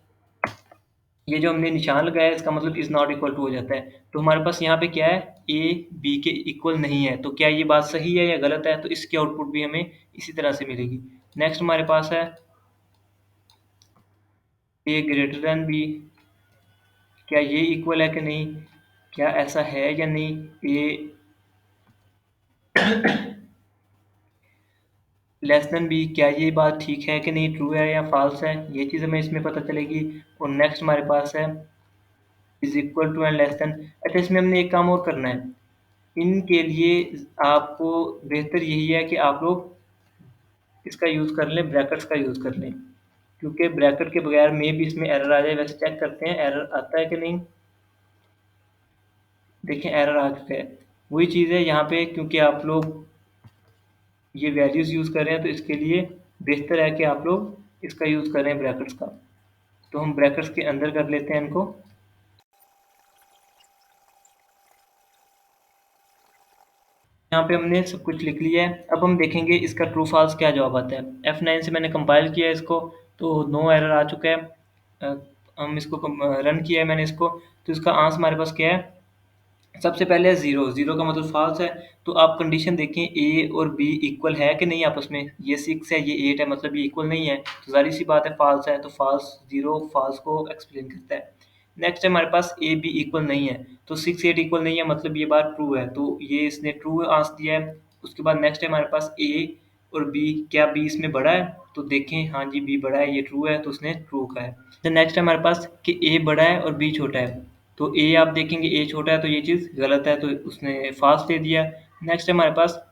ये जो हमने निशान लगाया है इसका मतलब इज नॉट इक्वल टू हो जाता है। तो हमारे पास यहाँ पे क्या है, ए बी के इक्वल नहीं है। तो क्या ये बात सही है या गलत है, तो इसकी आउटपुट भी हमें इसी तरह से मिलेगी। नेक्स्ट हमारे पास है ए ग्रेटर देन बी, क्या ये इक्वल है कि नहीं, क्या ऐसा है या नहीं। ए लेस देन बी, क्या ये बात ठीक है कि नहीं, ट्रू है या फॉल्स है, ये चीज़ हमें इसमें पता चलेगी। और नेक्स्ट हमारे पास है is equal to and less than. अच्छा, इसमें हमने एक काम और करना है। इनके लिए आपको बेहतर यही है कि आप लोग इसका यूज़ कर लें, ब्रैकेट्स का यूज़ कर लें, क्योंकि ब्रैकेट के बगैर में भी इसमें एरर आ जाए। वैसे चेक करते हैं एरर आता है कि नहीं। देखें एरर आ चुका है। वही चीज़ है यहाँ पे, क्योंकि आप लोग ये वैल्यूज़ यूज़ कर रहे हैं तो इसके लिए बेहतर है कि आप लोग इसका यूज़ करें ब्रैकेट्स का। तो हम ब्रैकेट्स के अंदर कर लेते हैं इनको। यहाँ पे हमने सब कुछ लिख लिया है। अब हम देखेंगे इसका ट्रू फॉल्स क्या जवाब आता है। F9 से मैंने कंपाइल किया है इसको, तो नो एरर आ चुका है। हम इसको रन किया है मैंने इसको, तो इसका आंसर हमारे पास क्या है। सबसे पहले है 0, 0 का मतलब फॉल्स है। तो आप कंडीशन देखें ए और बी इक्वल है कि नहीं आपस में। ये 6 है, ये 8 है, मतलब ये इक्वल नहीं है, तो ज़ाहिर सी बात है फॉल्स है। तो फॉल्स 0 फॉल्स को एक्सप्लेन करता है। नेक्स्ट है हमारे पास ए बी इक्वल नहीं है, तो 6 8 इक्वल नहीं है, मतलब ये बात ट्रू है, तो ये इसने ट्रू आंसर दिया है। उसके बाद नेक्स्ट है हमारे पास ए और बी, क्या बी इसमें बड़ा है, तो देखें हाँ जी बी बड़ा है, ये ट्रू है, तो उसने ट्रू कहा है। तो नेक्स्ट है हमारे पास कि ए बड़ा है और बी छोटा है, तो ए आप देखेंगे ए छोटा है, तो ये चीज़ गलत है, तो उसने फॉल्स दे दिया। नेक्स्ट है हमारे पास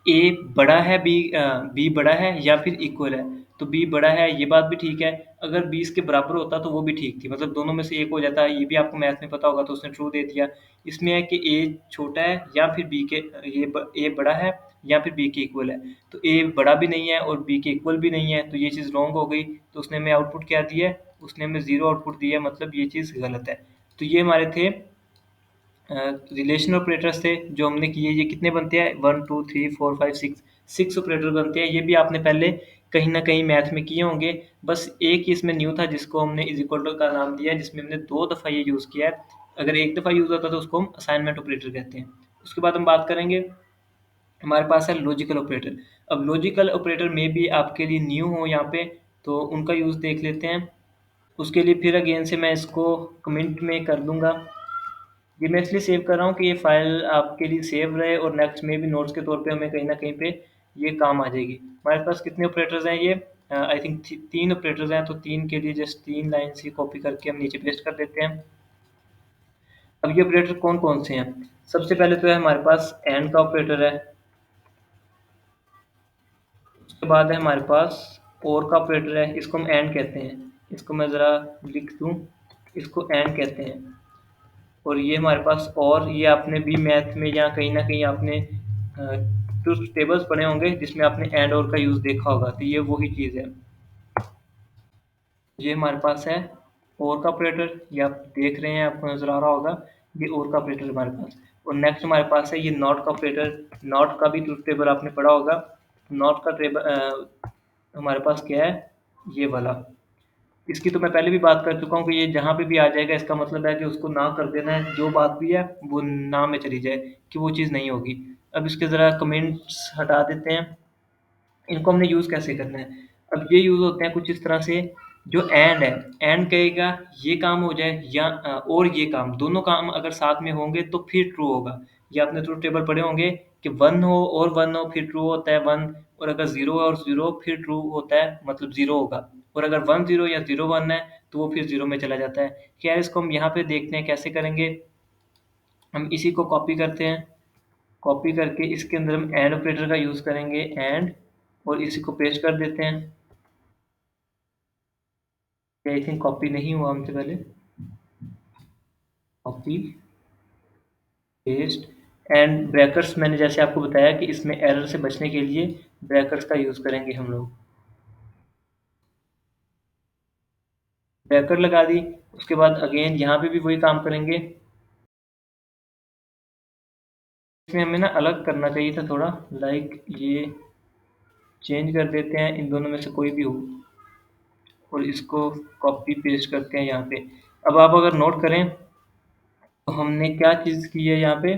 ए बड़ा है, बी बड़ा है या फिर इक्वल है, तो बी बड़ा है, ये बात भी ठीक है। अगर बी इसके बराबर होता तो वो भी ठीक थी, मतलब दोनों में से एक हो जाता है, ये भी आपको मैथ में पता होगा, तो उसने ट्रू दे दिया। इसमें है कि ए छोटा है या फिर बी के, ए बड़ा है या फिर बी के इक्वल है, तो ए बड़ा भी नहीं है और बी के इक्वल भी नहीं है, तो ये चीज़ रॉन्ग हो गई। तो उसने हमें आउटपुट क्या दिया है, उसने हमें 0 आउटपुट दिया है, मतलब ये चीज़ गलत है। तो ये हमारे थे रिलेशन ऑपरेटर्स थे जो हमने किए। ये कितने बनते हैं, 1 2 3 4 5 6, 6 ऑपरेटर बनते हैं। ये भी आपने पहले कहीं ना कहीं मैथ में किए होंगे, बस एक ही इसमें न्यू था जिसको हमने इज इक्वल टू का नाम दिया है, जिसमें हमने 2 दफ़ा ये यूज़ किया है। अगर एक दफ़ा यूज़ होता तो उसको हम असाइनमेंट ऑपरेटर कहते हैं। उसके बाद हम बात करेंगे, हमारे पास है लॉजिकल ऑपरेटर। अब लॉजिकल ऑपरेटर में भी आपके लिए न्यू हो यहाँ पे, तो उनका यूज़ देख लेते हैं। उसके लिए फिर अगेन से मैं इसको कमेंट में कर दूंगा। ये मैं इसलिए सेव कर रहा हूँ कि ये फ़ाइल आपके लिए सेव रहे और नेक्स्ट में भी नोट्स के तौर पे हमें कहीं न कहीं पे ये काम आ जाएगी। हमारे पास कितने ऑपरेटर्स हैं, ये आई थिंक 3 ऑपरेटर्स हैं, तो 3 के लिए जस्ट 3 लाइन्स ही कॉपी करके हम नीचे पेस्ट कर देते हैं। अब ये ऑपरेटर कौन-कौन से हैं? सबसे पहले तो है हमारे पास एंड का ऑपरेटर है। उसके बाद है हमारे पास और का ऑपरेटर है, इसको हम एंड कहते हैं। इसको मैं ज़रा लिख दूँ, इसको एंड कहते हैं। और ये हमारे पास, और ये आपने भी मैथ में या कहीं न कहीं आपने ट्रुथ टेबल्स पढ़े होंगे जिसमें आपने एंड और का यूज़ देखा होगा, तो ये वही चीज़ है। ये हमारे पास है और का ऑपरेटर, ये आप देख रहे हैं, आपको नज़र आ रहा होगा, ये और का ऑपरेटर हमारे पास। और नेक्स्ट हमारे पास है ये नॉट का ऑपरेटर। नॉट का भी ट्रुथ टेबल आपने पढ़ा होगा। नॉट का टेबल हमारे पास क्या है, ये वाला। इसकी तो मैं पहले भी बात कर चुका हूँ कि ये जहाँ पे भी आ जाएगा इसका मतलब है कि उसको ना कर देना है, जो बात भी है वो ना में चली जाए कि वो चीज़ नहीं होगी। अब इसके ज़रा कमेंट्स हटा देते हैं। इनको हमने यूज़ कैसे करना है? अब ये यूज़ होते हैं कुछ इस तरह से, जो एंड है, एंड कहेगा ये काम हो जाए या और ये काम, दोनों काम अगर साथ में होंगे तो फिर ट्रू होगा। ये आपने ट्रुथ टेबल पढ़े होंगे कि 1 हो और 1 हो फिर ट्रू होता है 1, और अगर 0 है और 0 फिर ट्रू होता है मतलब 0 होगा, और अगर 1 0 या 0 1 है तो वो फिर 0 में चला जाता है। खैर इसको हम यहाँ पे देखते हैं कैसे करेंगे। हम इसी को कॉपी करते हैं, कॉपी करके इसके अंदर हम एंड ऑपरेटर का यूज़ करेंगे, एंड, और इसी को पेस्ट कर देते हैं। आई थिंक कॉपी नहीं हुआ हमसे पहले, कॉपी पेस्ट एंड ब्रैकेट्स, मैंने जैसे आपको बताया कि इसमें एरर से बचने के लिए ब्रैकेट्स का यूज़ करेंगे हम लोग। ब्रैकेट लगा दी, उसके बाद अगेन यहाँ पे भी वही काम करेंगे। इसमें हमें ना अलग करना चाहिए था थोड़ा, लाइक ये चेंज कर देते हैं इन दोनों में से कोई भी हो, और इसको कॉपी पेस्ट करते हैं यहाँ पे। अब आप अगर नोट करें तो हमने क्या चीज़ की है यहाँ पे,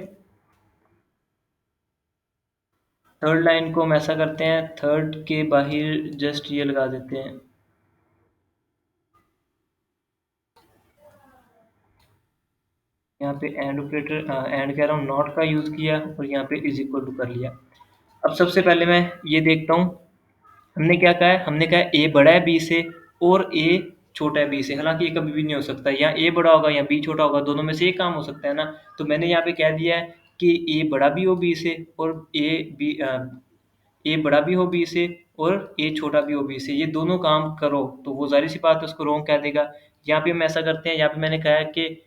थर्ड लाइन को हम ऐसा करते हैं, थर्ड के बाहर जस्ट ये लगा देते हैं, यहाँ पे एंड ऑपरेटर, एंड कह रहा हूँ, नॉट का यूज़ किया और यहाँ पे इज इक्वल टू कर लिया। अब सबसे पहले मैं ये देखता हूँ, हमने क्या कहा है, हमने कहा ए बड़ा है बी से और ए छोटा है बी से। हालांकि ये कभी भी नहीं हो सकता, या ए बड़ा होगा या बी छोटा होगा, दोनों में से एक काम हो सकता है ना। तो मैंने यहाँ पे कह दिया है कि ए बड़ा भी हो बी से और ए बड़ा भी हो बी से और ए छोटा भी हो बी से, ये दोनों काम करो, तो वो जाहिर सी बात है उसको रॉन्ग कह देगा। यहाँ पे हम ऐसा करते हैं, यहाँ पे मैंने कहा है कि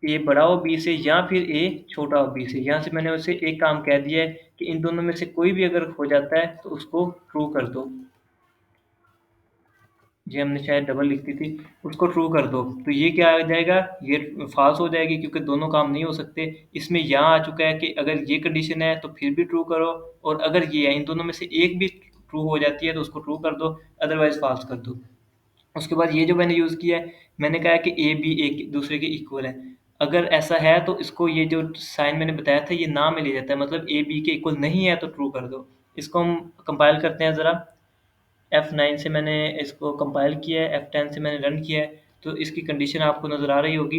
ए बड़ा हो बी से या फिर ए छोटा हो बी से। यहाँ से मैंने उसे एक काम कह दिया है कि इन दोनों में से कोई भी अगर हो जाता है तो उसको ट्रू कर दो। ये हमने शायद डबल लिख दी थी, उसको ट्रू कर दो, तो ये क्या आ जाएगा, ये फॉल्स हो जाएगी क्योंकि दोनों काम नहीं हो सकते। इसमें यहाँ आ चुका है कि अगर ये कंडीशन है तो फिर भी ट्रू करो, और अगर ये है इन दोनों में से एक भी ट्रू हो जाती है तो उसको ट्रू कर दो, अदरवाइज फॉल्स कर दो। उसके बाद ये जो मैंने यूज़ किया है, मैंने कहा है कि ए बी एक दूसरे के इक्वल है। अगर ऐसा है तो इसको, ये जो साइन मैंने बताया था ये ना में ले जाता है, मतलब ए बी के इक्वल नहीं है तो ट्रू कर दो। इसको हम कंपाइल करते हैं ज़रा। F9 से मैंने इसको कंपाइल किया है, F10 से मैंने रन किया है, तो इसकी कंडीशन आपको नज़र आ रही होगी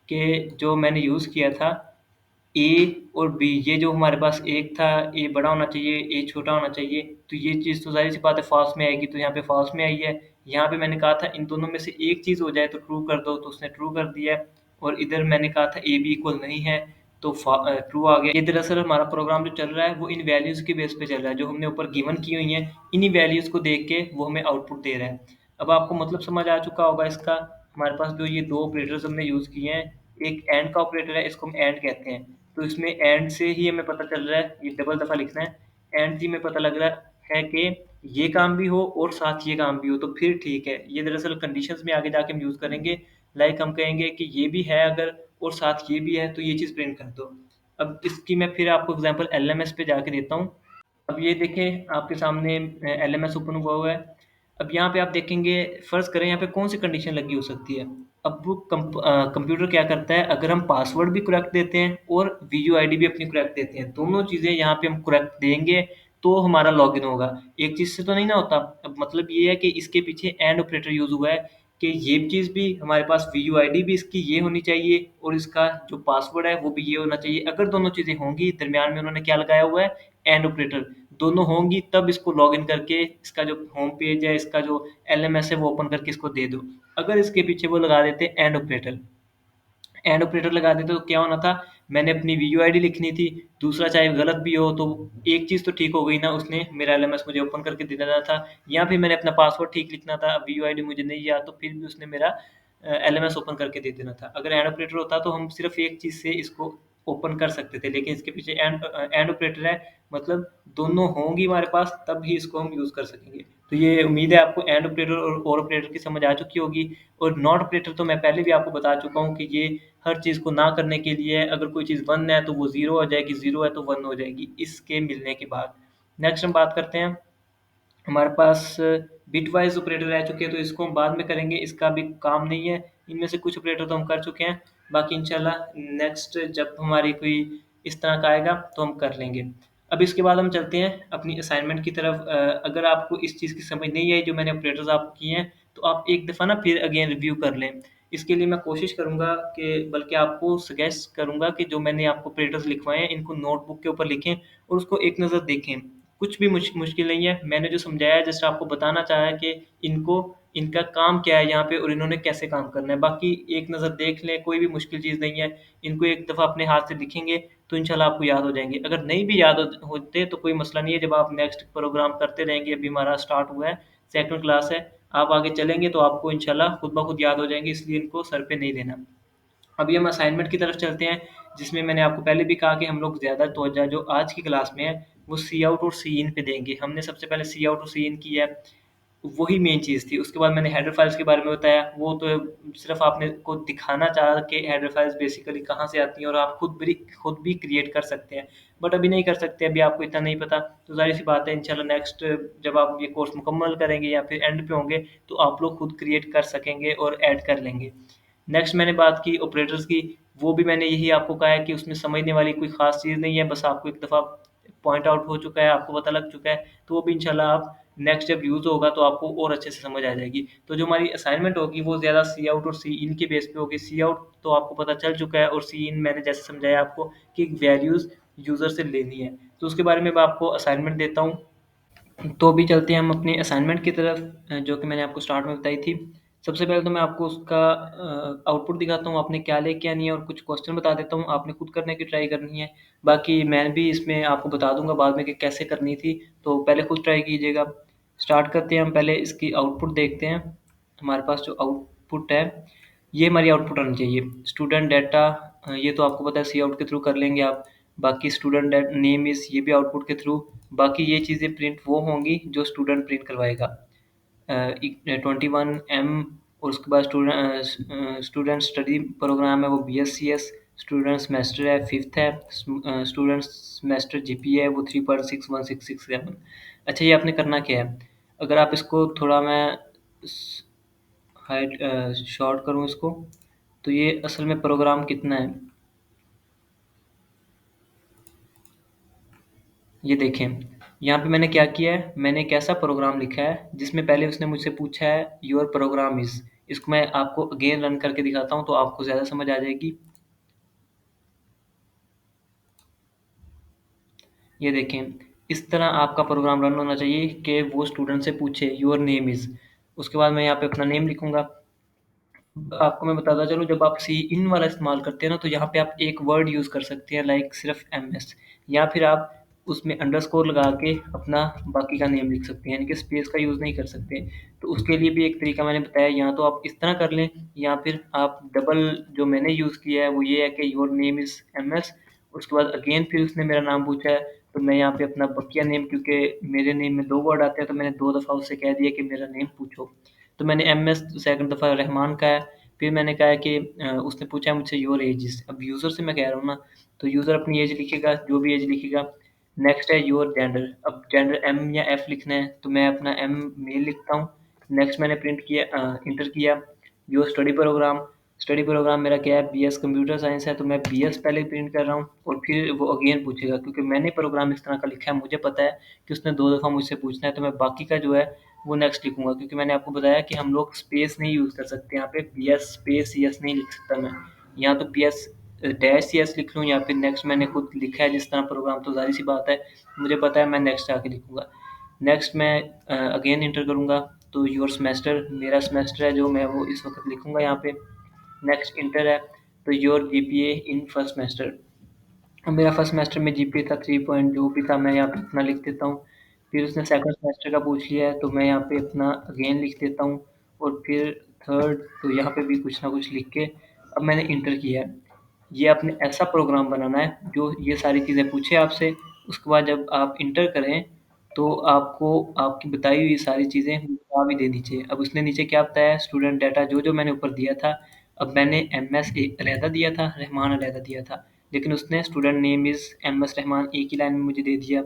कि जो मैंने यूज़ किया था ए और बी, ये जो हमारे पास एक था, ए बड़ा होना चाहिए ए छोटा होना चाहिए, तो ये चीज़ तो ज़ाहिर सी बात है फॉल्स में आएगी, तो यहाँ पे फॉल्स में आई है। यहाँ पे मैंने कहा था इन दोनों में से एक चीज़ हो जाए तो ट्रू कर दो, तो उसने ट्रू कर दिया है। और इधर मैंने कहा था ए बी इक्वल नहीं है तो ट्रू आ गया। ये दरअसल हमारा प्रोग्राम जो चल रहा है वो इन वैल्यूज़ के बेस पे चल रहा है, जो हमने ऊपर गिवन की हुई हैं, इन्हीं वैल्यूज़ को देख के वो हमें आउटपुट दे रहा है। अब आपको मतलब समझ आ चुका होगा इसका। हमारे पास जो ये दो ऑपरेटर्स हमने यूज़ किए हैं, एक एंड का ऑपरेटर है, इसको हम एंड कहते हैं, तो इसमें एंड से ही हमें पता चल रहा है, ये डबल दफ़ा लिखना है, एंड से हमें पता लग रहा है कि ये काम भी हो और साथ ये काम भी हो तो फिर ठीक है। ये दरअसल कंडीशंस में आगे जाके हम यूज़ करेंगे, लाइक हम कहेंगे कि ये भी है अगर और साथ ये भी है तो ये चीज़ प्रिंट कर दो। अब इसकी मैं फिर आपको एग्जांपल एलएमएस पे जाके देता हूँ। अब ये देखें आपके सामने एलएमएस ओपन हुआ है। अब यहाँ पे आप देखेंगे, फ़र्ज़ करें यहाँ पे कौन-सी कंडीशन लगी हो सकती है। अब वो कंप्यूटर क्या करता है, अगर हम पासवर्ड भी करेक्ट देते हैं और वीयूआईडी भी अपनी करेक्ट देते हैं, दोनों चीज़ें यहाँ पे हम करेक्ट देंगे तो हमारा लॉगिन होगा। एक चीज़ से तो नहीं ना होता। अब मतलब ये है कि इसके पीछे एंड ऑपरेटर यूज़ हुआ है कि ये चीज़ भी हमारे पास, वीयूआईडी भी इसकी ये होनी चाहिए और इसका जो पासवर्ड है वो भी ये होना चाहिए। अगर दोनों चीज़ें होंगी, दरमियान में उन्होंने क्या लगाया हुआ है, एंड ऑपरेटर, दोनों होंगी तब इसको लॉगिन करके इसका जो होम पेज है, इसका जो एलएमएस है वो ओपन करके इसको दे दो। अगर इसके पीछे वो लगा देते एंड ऑपरेटर, एंड ऑपरेटर लगा देते तो क्या होना था, मैंने अपनी वीयूआईडी लिखनी थी, दूसरा चाहे गलत भी हो तो एक चीज़ तो ठीक हो गई ना, उसने मेरा एलएमएस मुझे ओपन करके दे देना था, या फिर मैंने अपना पासवर्ड ठीक लिखना था, वीयूआईडी मुझे नहीं याद तो फिर भी उसने मेरा एलएमएस ओपन करके दे देना था। अगर एंड ऑपरेटर होता तो हम सिर्फ एक चीज़ से इसको ओपन कर सकते थे, लेकिन इसके पीछे एंड ऑपरेटर है, मतलब दोनों होंगी हमारे पास तब ही इसको हम यूज़ कर सकेंगे। तो ये उम्मीद है आपको एंड ऑपरेटर और ऑपरेटर की समझ आ चुकी होगी। और नॉट ऑपरेटर तो मैं पहले भी आपको बता चुका हूँ कि ये हर चीज़ को ना करने के लिए है। अगर कोई चीज़ 1 है तो वो 0 हो जाएगी, 0 है तो 1 हो जाएगी, इसके मिलने के बाद। नेक्स्ट हम बात करते हैं, हमारे पास बिट वाइज़ ऑपरेटर रह चुके हैं, तो इसको हम बाद में करेंगे, इसका अभी काम नहीं है। इनमें से कुछ ऑपरेटर तो हम कर चुके हैं, बाकी इंशाल्लाह नेक्स्ट जब हमारी कोई इस तरह का आएगा तो हम कर लेंगे। अब इसके बाद हम चलते हैं अपनी असाइनमेंट की तरफ। अगर आपको इस चीज़ की समझ नहीं आई जो मैंने ऑपरेटर्स आपको किए हैं, तो आप एक दफ़ा ना फिर अगेन रिव्यू कर लें। इसके लिए मैं कोशिश करूँगा कि बल्कि आपको सजेस्ट करूँगा कि जो मैंने आपको ऑपरेटर्स लिखवाए हैं, इनको नोटबुक के ऊपर लिखें और उसको एक नज़र देखें। कुछ भी मुश्किल नहीं है, मैंने जो समझाया है जस्ट आपको बताना चाहा है कि इनको इनका काम क्या है यहाँ पे और इन्होंने कैसे काम करना है। बाकी एक नज़र देख लें, कोई भी मुश्किल चीज़ नहीं है। इनको एक दफ़ा अपने हाथ से लिखेंगे तो इंशाल्लाह आपको याद हो जाएँगे। अगर नहीं भी याद होते तो कोई मसला नहीं है, जब आप नेक्स्ट प्रोग्राम करते रहेंगे, अभी हमारा स्टार्ट हुआ है, सेकंड क्लास है, आप आगे चलेंगे तो आपको इंशाल्लाह खुद ब खुद याद हो जाएँगे, इसलिए इनको सर पे नहीं लेना। अभी हम असाइनमेंट की तरफ चलते हैं, जिसमें मैंने आपको पहले भी कहा कि हम लोग ज़्यादा तवज्जो जो आज की क्लास में है, वो सी आउट और सी इन पे देंगे। हमने सबसे पहले सी आउट और सी इन किया है, वही मेन चीज़ थी। उसके बाद मैंने हेडर फाइल्स के बारे में बताया, वो तो सिर्फ़ आपने को दिखाना चाहा कि हेडर फाइल्स बेसिकली कहाँ से आती हैं और आप खुद भी क्रिएट कर सकते हैं। बट अभी नहीं कर सकते, अभी आपको इतना नहीं पता, तो ज़ाहिर-सी बात है इंशाल्लाह नेक्स्ट जब आप ये कोर्स मुकम्मल करेंगे या फिर एंड पे होंगे, तो आप लोग खुद क्रिएट कर सकेंगे और ऐड कर लेंगे। नेक्स्ट मैंने बात की ऑपरेटर्स की, वो भी मैंने यही आपको कहा है कि उसमें समझने वाली कोई ख़ास चीज़ नहीं है, बस आपको एक दफ़ा पॉइंट आउट हो चुका है, आपको पता लग चुका है, तो वो भी इंशाल्लाह आप नेक्स्ट जब यूज़ होगा तो आपको और अच्छे से समझ आ जाएगी। तो जो हमारी असाइनमेंट होगी वो ज़्यादा सी आउट और सी इन के बेस पे होगी। सी आउट तो आपको पता चल चुका है और सी इन मैंने जैसे समझाया आपको कि वैल्यूज़ यूज़र से लेनी है। तो उसके बारे में मैं आपको असाइनमेंट देता हूँ। तो अभी चलते हैं हम अपनी असाइनमेंट की तरफ, जो कि मैंने आपको स्टार्ट में बताई थी। सबसे पहले तो मैं आपको उसका आउटपुट दिखाता हूँ, आपने क्या लेके आनी है और कुछ क्वेश्चन बता देता हूँ, आपने खुद करने की ट्राई करनी है। बाकी मैं भी इसमें आपको बता दूँगा बाद में कि कैसे करनी थी, तो पहले खुद ट्राई कीजिएगा। स्टार्ट करते हैं हम, पहले इसकी आउटपुट देखते हैं। हमारे पास जो आउटपुट है, ये हमारी आउटपुट आनी चाहिए। स्टूडेंट डाटा, ये तो आपको पता है सी आउट के थ्रू कर लेंगे आप। बाकी स्टूडेंट डेट नेम इज़, ये भी आउटपुट के थ्रू। बाकी ये चीज़ें प्रिंट वो होंगी जो स्टूडेंट प्रिंट करवाएगा। 21 एम, और उसके बाद स्टूडेंट स्टडी प्रोग्राम है वो BSCS। स्टूडेंट सेमेस्टर है 5th है। स्टूडेंट सेमेस्टर जीपीए है वो 3.6167। अच्छा, ये आपने करना क्या है, अगर आप इसको थोड़ा मैं हाइट शॉर्ट करूँ इसको, तो ये असल में प्रोग्राम कितना है ये देखें। यहाँ पे मैंने क्या किया है, मैंने एक ऐसा प्रोग्राम लिखा है जिसमें पहले उसने मुझसे पूछा है योर प्रोग्राम इज़। इसको मैं आपको अगेन रन करके दिखाता हूँ तो आपको ज़्यादा समझ आ जाएगी। ये देखें, इस तरह आपका प्रोग्राम रन होना चाहिए कि वो स्टूडेंट से पूछे योर नेम इज़। उसके बाद मैं यहाँ पे अपना नेम लिखूँगा। आपको मैं बताता चलूँ, जब आप सी इन वाला इस्तेमाल करते हैं ना, तो यहाँ पे आप एक वर्ड यूज़ कर सकते हैं लाइक सिर्फ़ एमएस, या फिर आप उसमें अंडरस्कोर लगा के अपना बाकी का नेम लिख सकते हैं, यानी कि स्पेस का यूज़ नहीं कर सकते। तो उसके लिए भी एक तरीका मैंने बताया, या तो आप इस तरह कर लें या फिर आप डबल जो मैंने यूज़ किया है वो ये है कि योर नेम इज़ एमएस। उसके बाद अगेन फिर उसने मेरा नाम पूछा है, तो मैं यहाँ पे अपना बकिया नेम, क्योंकि मेरे नेम में 2 वर्ड आते हैं तो मैंने 2 दफ़ा उससे कह दिया कि मेरा नेम पूछो। तो मैंने एमएस सेकंड दफ़ा रहमान का है। फिर मैंने कहा है कि उसने पूछा है मुझसे योर एज, अब यूज़र से मैं कह रहा हूँ ना, तो यूज़र अपनी एज लिखेगा, जो भी एज लिखेगा। नेक्स्ट है योर जेंडर, अब जेंडर एम या एफ लिखना है तो मैं अपना एम मेल लिखता हूँ। नेक्स्ट मैंने प्रिंट किया, इंटर किया। योर स्टडी प्रोग्राम मेरा क्या है, बीएस कंप्यूटर साइंस है, तो मैं बीएस पहले प्रिंट कर रहा हूँ और फिर वो अगेन पूछेगा, क्योंकि मैंने प्रोग्राम इस तरह का लिखा है, मुझे पता है कि उसने 2 दफ़ा मुझसे पूछना है, तो मैं बाकी का जो है वो नेक्स्ट लिखूँगा, क्योंकि मैंने आपको बताया कि हम लोग स्पेस नहीं यूज़ कर सकते यहाँ पे, बीएस स्पेस यस नहीं लिख सकता मैं। या तो बीएस डैश यस लिख लूँ या फिर नेक्स्ट मैंने खुद लिखा है जिस तरह प्रोग्राम, तो ज़ाहिर-सी बात है मुझे पता है मैं नेक्स्ट आके लिखूँगा। नेक्स्ट मैं अगेन एंटर करूँगा, तो योर सेमेस्टर, मेरा सेमेस्टर है जो मैं वो इस वक़्त लिखूँगा यहाँ पे। नेक्स्ट इंटर है, तो your GPA in first semester. अब मेरा फर्स्ट सेमेस्टर में जीपीए था 3 पॉइंट, जो भी था मैं यहाँ पे अपना लिख देता हूँ। फिर उसने सेकंड सेमेस्टर का पूछ लिया है तो मैं यहाँ पे अपना अगेन लिख देता हूँ, और फिर थर्ड, तो यहाँ पे भी कुछ ना कुछ लिख के अब मैंने इंटर किया है। ये आपने ऐसा प्रोग्राम बनाना है जो ये सारी चीज़ें पूछे आपसे, उसके बाद जब आप इंटर करें तो आपको आपकी बताई हुई सारी चीज़ें बता भी देनी चाहिए। अब उसने नीचे क्या बताया है, स्टूडेंट डाटा जो-जो मैंने ऊपर दिया था, अब मैंने एमएस अलहदा दिया था, रहमान अलहदा दिया था। लेकिन उसने student name is MS Rahman एक ही लाइन में मुझे दे दिया।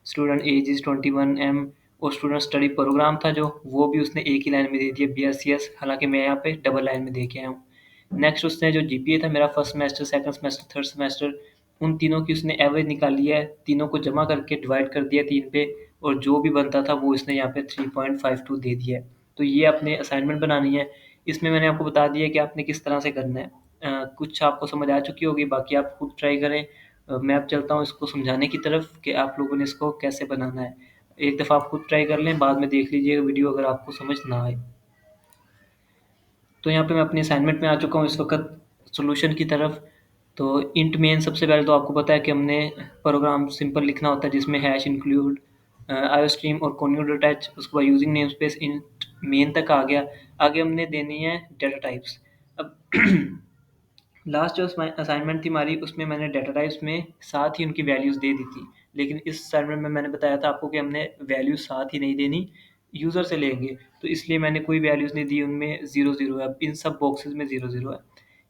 स्टूडेंट एज इज़ 21 एम, और स्टूडेंट स्टडी प्रोग्राम था जो, वो भी उसने एक ही लाइन में दे दिया BSCS, हालाँकि मैं यहाँ पे डबल लाइन में दे के आया हूँ। नेक्स्ट उसने जो जीपीए था मेरा first semester, second semester, third semester, उन तीनों की उसने एवरेज निकाली है, तीनों को जमा करके डिवाइड कर दिया 3 पे, और जो भी बनता था वो इसने यहाँ पे 3.52 दे दिया है। तो ये आपने असाइनमेंट बनानी है। इसमें मैंने आपको बता दिया कि आपने किस तरह से करना है। कुछ आपको समझ आ चुकी होगी, बाकी आप खुद ट्राई करें। मैं अब चलता हूँ इसको समझाने की तरफ कि आप लोगों ने इसको कैसे बनाना है। एक दफ़ा आप खुद ट्राई कर लें, बाद में देख लीजिएगा वीडियो अगर आपको समझ ना आए। तो यहाँ पे मैं अपनी असाइनमेंट में आ चुका हूँ इस वक़्त सॉल्यूशन की तरफ। तो इंट मेन सबसे पहले तो आपको पता है कि हमने प्रोग्राम सिंपल लिखना होता है जिसमें हैश इंक्लूड आयोस्ट्रीम और कोन्यूड अटैच, उसके बाद यूजिंग नेमस्पेस इंट मेन तक आ गया। आगे हमने देनी है डेटा टाइप्स। अब लास्ट जो असाइनमेंट थी हमारी, उसमें मैंने डेटा टाइप्स में साथ ही उनकी वैल्यूज़ दे दी थी। लेकिन इस असाइनमेंट में मैंने बताया था आपको कि हमने वैल्यू साथ ही नहीं देनी, यूज़र से लेंगे। तो इसलिए मैंने कोई वैल्यूज़ नहीं दी उनमें, 0-0 है। अब इन सब बॉक्सेस में 0-0 है।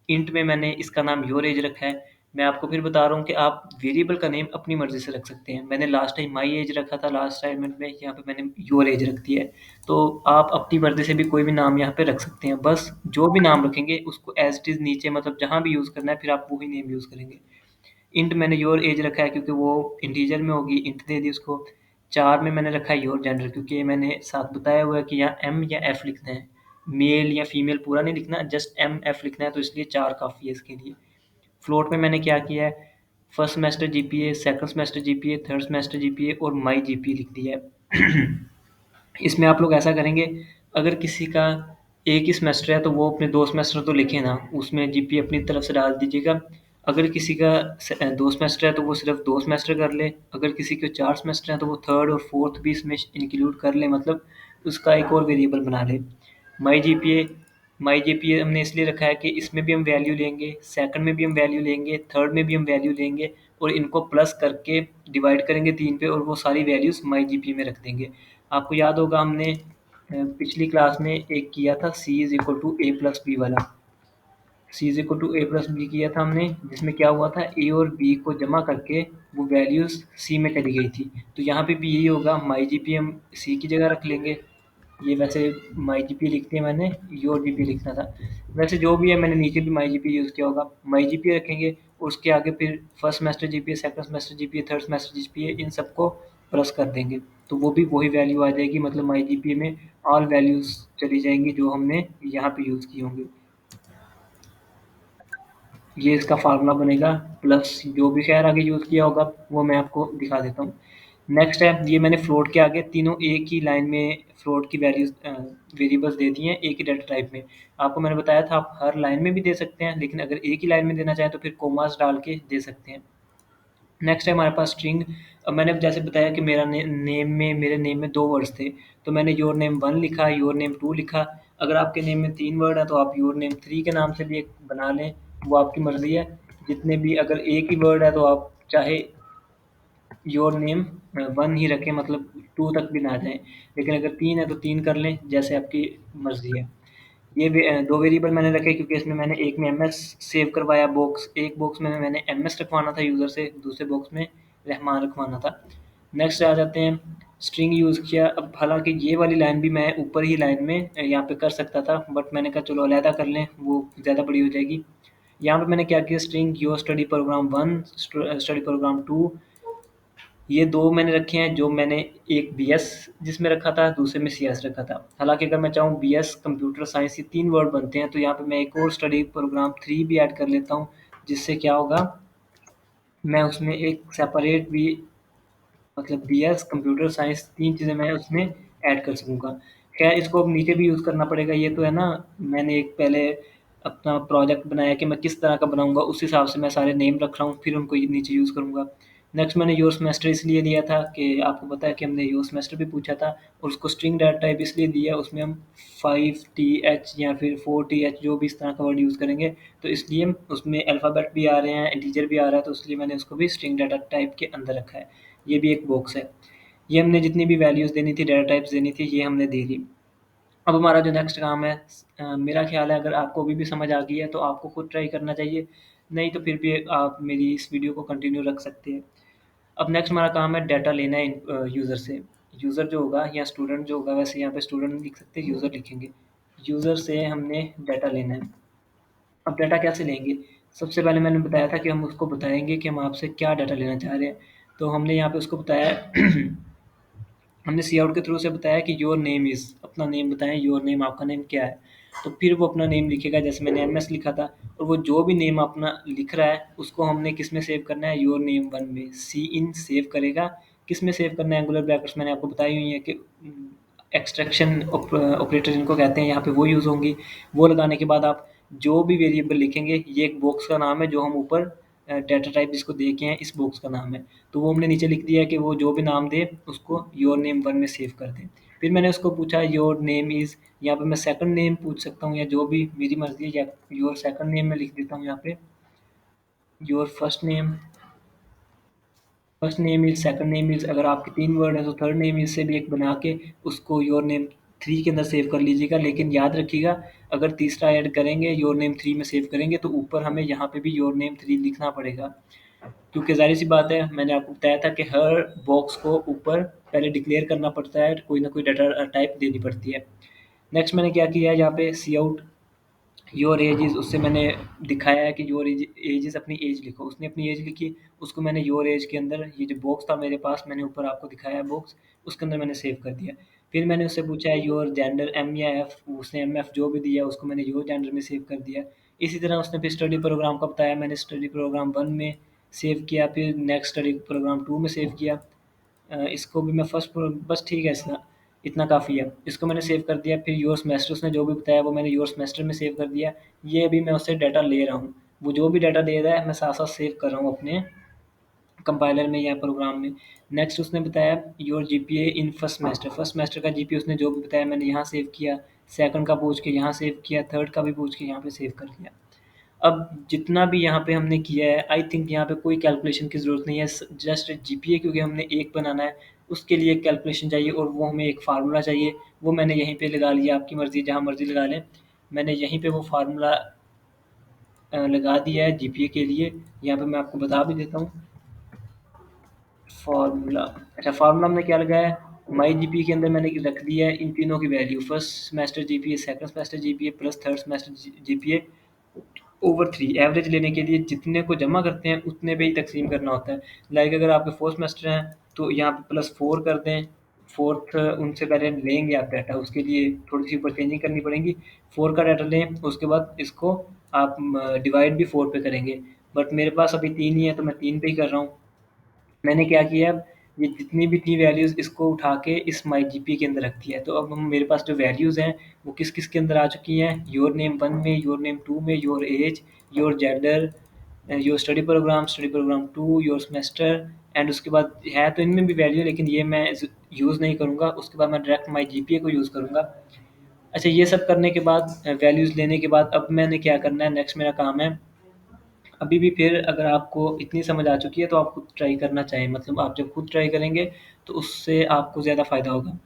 इंट में मैंने इसका नाम योर एज रखा है। मैं आपको फिर बता रहा हूँ कि आप वेरिएबल का नेम अपनी मर्ज़ी से रख सकते हैं। मैंने लास्ट टाइम माई एज रखा था लास्ट असाइनमेंट में, यहाँ पे मैंने योर एज रख दिया है। तो आप अपनी मर्ज़ी से भी कोई भी नाम यहाँ पे रख सकते हैं। बस जो भी नाम रखेंगे उसको एज़ इट इज़ नीचे, मतलब जहाँ भी यूज़ करना है फिर आप वही नेम यूज़ करेंगे। इंट मैंने योर एज रखा है क्योंकि वो इंटीजर में होगी, इंट दे दी उसको। 4 में मैंने रखा है योर जेंडर, क्योंकि मैंने साथ बताया हुआ है कि यहाँ एम या एफ लिखना है। मेल या फीमेल पूरा नहीं लिखना, जस्ट एम एफ लिखना है, तो इसलिए 4 काफ़ी है इसके लिए। फ्लोट में मैंने क्या किया है, first semester GPA, second semester GPA, third semester GPA और माई जीपीए लिख दिया है। इसमें आप लोग ऐसा करेंगे, अगर किसी का एक ही सेमेस्टर है तो वो अपने 2 सेमेस्टर तो लिखे ना, उसमें जीपीए अपनी तरफ से डाल दीजिएगा। अगर किसी का 2 सेमेस्टर है तो वो सिर्फ 2 सेमेस्टर कर ले, अगर किसी के 4 सेमेस्टर हैं तो वो थर्ड और फोर्थ भी इसमें इंक्लूड कर ले, मतलब उसका एक और वेरिएबल बना ले। माई जीपीए, माई जीपीए हमने इसलिए रखा है कि इसमें भी हम वैल्यू लेंगे, सेकंड में भी हम वैल्यू लेंगे, थर्ड में भी हम वैल्यू लेंगे, और इनको प्लस करके डिवाइड करेंगे 3 पे और वो सारी वैल्यूज़ माई जीपीए में रख देंगे। आपको याद होगा हमने पिछली क्लास में एक किया था C is equal to A plus B वाला। C is equal to A plus B किया था हमने, जिसमें क्या हुआ था, ए और बी को जमा करके वो वैल्यूज़ सी में चली गई थी। तो यहाँ पे भी यही होगा, माई जीपीए हम सी की जगह रख लेंगे। ये वैसे माई जीपीए लिख दिया मैंने, योर जीपीए लिखना था। वैसे जो भी है मैंने नीचे भी माई जीपीए यूज़ किया होगा। माई जीपीए रखेंगे, उसके आगे फिर first semester GPA, second semester GPA, third semester GPA, इन सबको प्लस कर देंगे। तो वो भी वही वैल्यू आ जाएगी, मतलब माई जीपीए में ऑल वैल्यूज़ चली जाएँगी जो हमने यहाँ पे यूज़ की होंगी। ये इसका फार्मूला बनेगा, प्लस जो भी खैर आगे यूज़ किया होगा वो मैं आपको दिखा देता हूँ। नेक्स्ट है, ये मैंने फ्लोट के आगे तीनों एक ही लाइन में फ्लोट की वैल्यूज़ वेरिएबल्स दे दिए हैं एक ही डाटा टाइप में। आपको मैंने बताया था आप हर लाइन में भी दे सकते हैं, लेकिन अगर एक ही लाइन में देना चाहें तो फिर कोमास डाल के दे सकते हैं। नेक्स्ट है हमारे पास स्ट्रिंग। अब मैंने जैसे बताया कि मेरा मेरे नेम में 2 वर्ड्स थे, तो मैंने योर नेम 1 लिखा, योर नेम 2 लिखा। अगर आपके नेम में 3 वर्ड हैं तो आप योर नेम 3 के नाम से भी एक बना लें, वो आपकी मर्ज़ी है। जितने भी, अगर एक ही वर्ड है तो आप चाहे योर नेम 1 ही रखें, मतलब 2 तक भी ना जाएँ। लेकिन अगर 3 है तो 3 कर लें, जैसे आपकी मर्ज़ी है। ये 2 वेरिएबल मैंने रखे क्योंकि इसमें मैंने एक में एमएस सेव करवाया बॉक्स, एक बॉक्स में मैंने एमएस रखवाना था यूज़र से, दूसरे बॉक्स में रहमान रखवाना था। नेक्स्ट आ जाते हैं, स्ट्रिंग यूज़ किया। अब हालाँकि ये वाली लाइन भी मैं ऊपर ही लाइन में यहाँ पे कर सकता था, बट मैंने कहा चलो अलहदा कर लें, वो ज़्यादा बड़ी हो जाएगी। यहाँ पे मैंने क्या किया, string your study program 1, study program 2, ये 2 मैंने रखे हैं, जो मैंने एक बीएस जिसमें रखा था, दूसरे में सीएस रखा था। हालाँकि अगर मैं चाहूँ बीएस कंप्यूटर साइंस, ये 3 वर्ड बनते हैं, तो यहाँ पे मैं एक और स्टडी प्रोग्राम 3 भी ऐड कर लेता हूँ, जिससे क्या होगा, मैं उसमें एक सेपरेट भी, मतलब बीएस कंप्यूटर साइंस 3 चीज़ें मैं उसमें ऐड कर सकूँगा। खैर इसको अब नीचे भी यूज़ करना पड़ेगा, ये तो है ना, मैंने एक पहले अपना प्रोजेक्ट बनाया कि मैं किस तरह का बनाऊँगा, उस हिसाब से मैं सारे नेम रख रहा हूँ, फिर उनको ये नीचे यूज़ करूँगा। नेक्स्ट मैंने योर सेमेस्टर इसलिए लिया था कि आपको पता है कि हमने योर सेमेस्टर भी पूछा था, और उसको स्ट्रिंग डाटा टाइप इसलिए दिया, उसमें हम 5th या फिर 4th जो भी इस तरह का वर्ड यूज़ करेंगे, तो इसलिए उसमें अल्फ़ाबेट भी आ रहे हैं, इंटीजर भी आ रहा है, तो इसलिए मैंने उसको भी स्ट्रिंग डाटा टाइप के अंदर रखा है। ये भी एक बॉक्स है। ये हमने जितनी भी वैल्यूज़ देनी थी, डाटा टाइप्स देनी थी, ये हमने दे दी। अब हमारा जो नेक्स्ट काम है, मेरा ख़्याल है अगर आपको अभी भी समझ आ गई है तो आपको खुद ट्राई करना चाहिए, नहीं तो फिर भी आप मेरी इस वीडियो को कंटिन्यू रख सकते हैं। अब नेक्स्ट हमारा काम है डाटा लेना है यूज़र से। यूज़र जो होगा या स्टूडेंट जो होगा, वैसे यहाँ पे स्टूडेंट नहीं लिख सकते, यूज़र लिखेंगे। यूज़र से हमने डाटा लेना है। अब डाटा कैसे लेंगे? सबसे पहले मैंने बताया था कि हम उसको बताएँगे कि हम आपसे क्या डाटा लेना चाह रहे हैं। तो हमने यहाँ पे उसको बताया हमने सी आउट के थ्रू से बताया कि योर नेम इज़, अपना नेम बताएँ, योर नेम, आपका नेम क्या है? तो फिर वो अपना नेम लिखेगा, जैसे मैंने एमएस लिखा था, और वो जो भी नेम अपना लिख रहा है उसको हमने किस में सेव करना है, योर नेम 1 में, सी इन सेव करेगा। किस में सेव करना है, एंगुलर ब्रैकेट्स मैंने आपको बताई हुई है कि एक्सट्रैक्शन ऑपरेटर जिनको कहते हैं, यहाँ पे वो यूज़ होंगी। वो लगाने के बाद आप जो भी वेरिएबल लिखेंगे, ये एक बॉक्स का नाम है जो हम ऊपर डाटा टाइप जिसको दे के हैं, इस बॉक्स का नाम है। तो वो हमने नीचे लिख दिया है कि वो जो भी नाम दे उसको योर नेम 1 में सेव कर दें। फिर मैंने उसको पूछा योर नेम इज़, यहाँ पे मैं सेकंड नेम पूछ सकता हूँ या जो भी मेरी मर्ज़ी है, या योर सेकंड नेम मैं लिख देता हूँ यहाँ पे। Your first name is, second name is, अगर आपके 3 वर्ड हैं तो थर्ड नेम इज़ से भी एक बना के उसको योर नेम 3 के अंदर सेव कर लीजिएगा। लेकिन याद रखिएगा, अगर तीसरा ऐड करेंगे, योर नेम 3 में सेव करेंगे, तो ऊपर हमें यहाँ पे भी योर नेम 3 लिखना पड़ेगा। क्योंकि ज़ाहिर-सी बात है, मैंने आपको बताया था कि हर बॉक्स को ऊपर पहले डिक्लेयर करना पड़ता है, कोई ना कोई डाटा टाइप देनी पड़ती है। नेक्स्ट मैंने क्या किया है, यहाँ पे सी आउट योर एज इज़, उससे मैंने दिखाया है कि योर एज इज़, अपनी एज लिखो। उसने अपनी एज लिखी, उसको मैंने योर एज के अंदर, ये जो बॉक्स था मेरे पास, मैंने ऊपर आपको दिखाया है बॉक्स, उसके अंदर मैंने सेव कर दिया। फिर मैंने उससे पूछा है योर जेंडर, एम या एफ, उसने एमएफ जो भी दिया उसको मैंने योर जेंडर में सेव कर दिया। इसी तरह उसने फिर स्टडी प्रोग्राम का बताया, मैंने स्टडी प्रोग्राम 1 में सेव किया, फिर नेक्स्ट स्टडी प्रोग्राम 2 में सेव किया। इसको भी मैं फर्स्ट बस ठीक है, इतना काफ़ी है। इसको मैंने सेव कर दिया, फिर योर सेमेस्टर उसने जो भी बताया वो मैंने योर सेमेस्टर में सेव कर दिया। ये अभी मैं उससे डाटा ले रहा हूँ। वो जो भी डाटा दे रहा है मैं साथ-साथ सेव कर रहा हूँ अपने कंपाइलर में या प्रोग्राम में। नेक्स्ट उसने बताया your GPA in first semester का जीपीए उसने जो भी बताया मैंने यहाँ सेव किया, सेकंड का पूछ के यहाँ सेव किया, थर्ड का भी पूछ के यहाँ पे सेव कर दिया। अब जितना भी यहाँ पे हमने किया है, आई थिंक यहाँ पे कोई कैलकुलेशन की ज़रूरत नहीं है। जस्ट जीपीए क्योंकि हमने एक बनाना है, उसके लिए एक कैलकुलेशन चाहिए और वो हमें एक फ़ार्मूला चाहिए। वो मैंने यहीं पे लगा लिया, आपकी मर्ज़ी जहाँ मर्ज़ी लगा लें। मैंने यहीं पे वो फ़ार्मूला लगा दिया है जीपीए के लिए। यहाँ पे मैं आपको बता भी देता हूँ फ़ार्मूला। अच्छा, फ़ार्मूला हमने क्या लगाया है, माई जीपीए के अंदर मैंने रख दिया है इन तीनों की value, first semester GPA, second semester GPA plus third semester GPA over 3। Average लेने के लिए जितने को जमा करते हैं उतने पे ही तकसीम करना होता है। लाइक अगर आपके 4th सेमेस्टर हैं तो यहाँ पे +4 कर दें। 4th उनसे पहले लेंगे आप डाटा, उसके लिए थोड़ी-सी ऊपर चेंजिंग करनी पड़ेगी। 4 का डाटा लें, उसके बाद इसको आप डिवाइड भी 4 पे करेंगे। बट मेरे पास अभी 3 ही है तो मैं 3 पे ही कर रहा हूँ। मैंने क्या किया, ये जितनी भी थी वैल्यूज़ इसको उठा के इस माईजीपी के अंदर रख दिया है। तो अब हम मेरे पास जो वैल्यूज़ हैं वो किस-किस के अंदर आ चुकी हैं, योर नेम 1 में, योर नेम 2 में, your age, your gender, your study program 2, your semester, and उसके बाद है तो इनमें भी वैल्यू, लेकिन ये मैं यूज़ नहीं करूँगा। उसके बाद मैं डायरेक्ट माईजीपीए को यूज़ करूँगा। अच्छा, ये सब करने के बाद वैल्यूज़ लेने के बाद अब मैंने क्या करना है, नेक्स्ट मेरा काम है, अभी भी फिर अगर आपको इतनी समझ आ चुकी है तो आप खुद ट्राई करना चाहें, मतलब आप जब खुद ट्राई करेंगे तो उससे आपको ज़्यादा फ़ायदा होगा।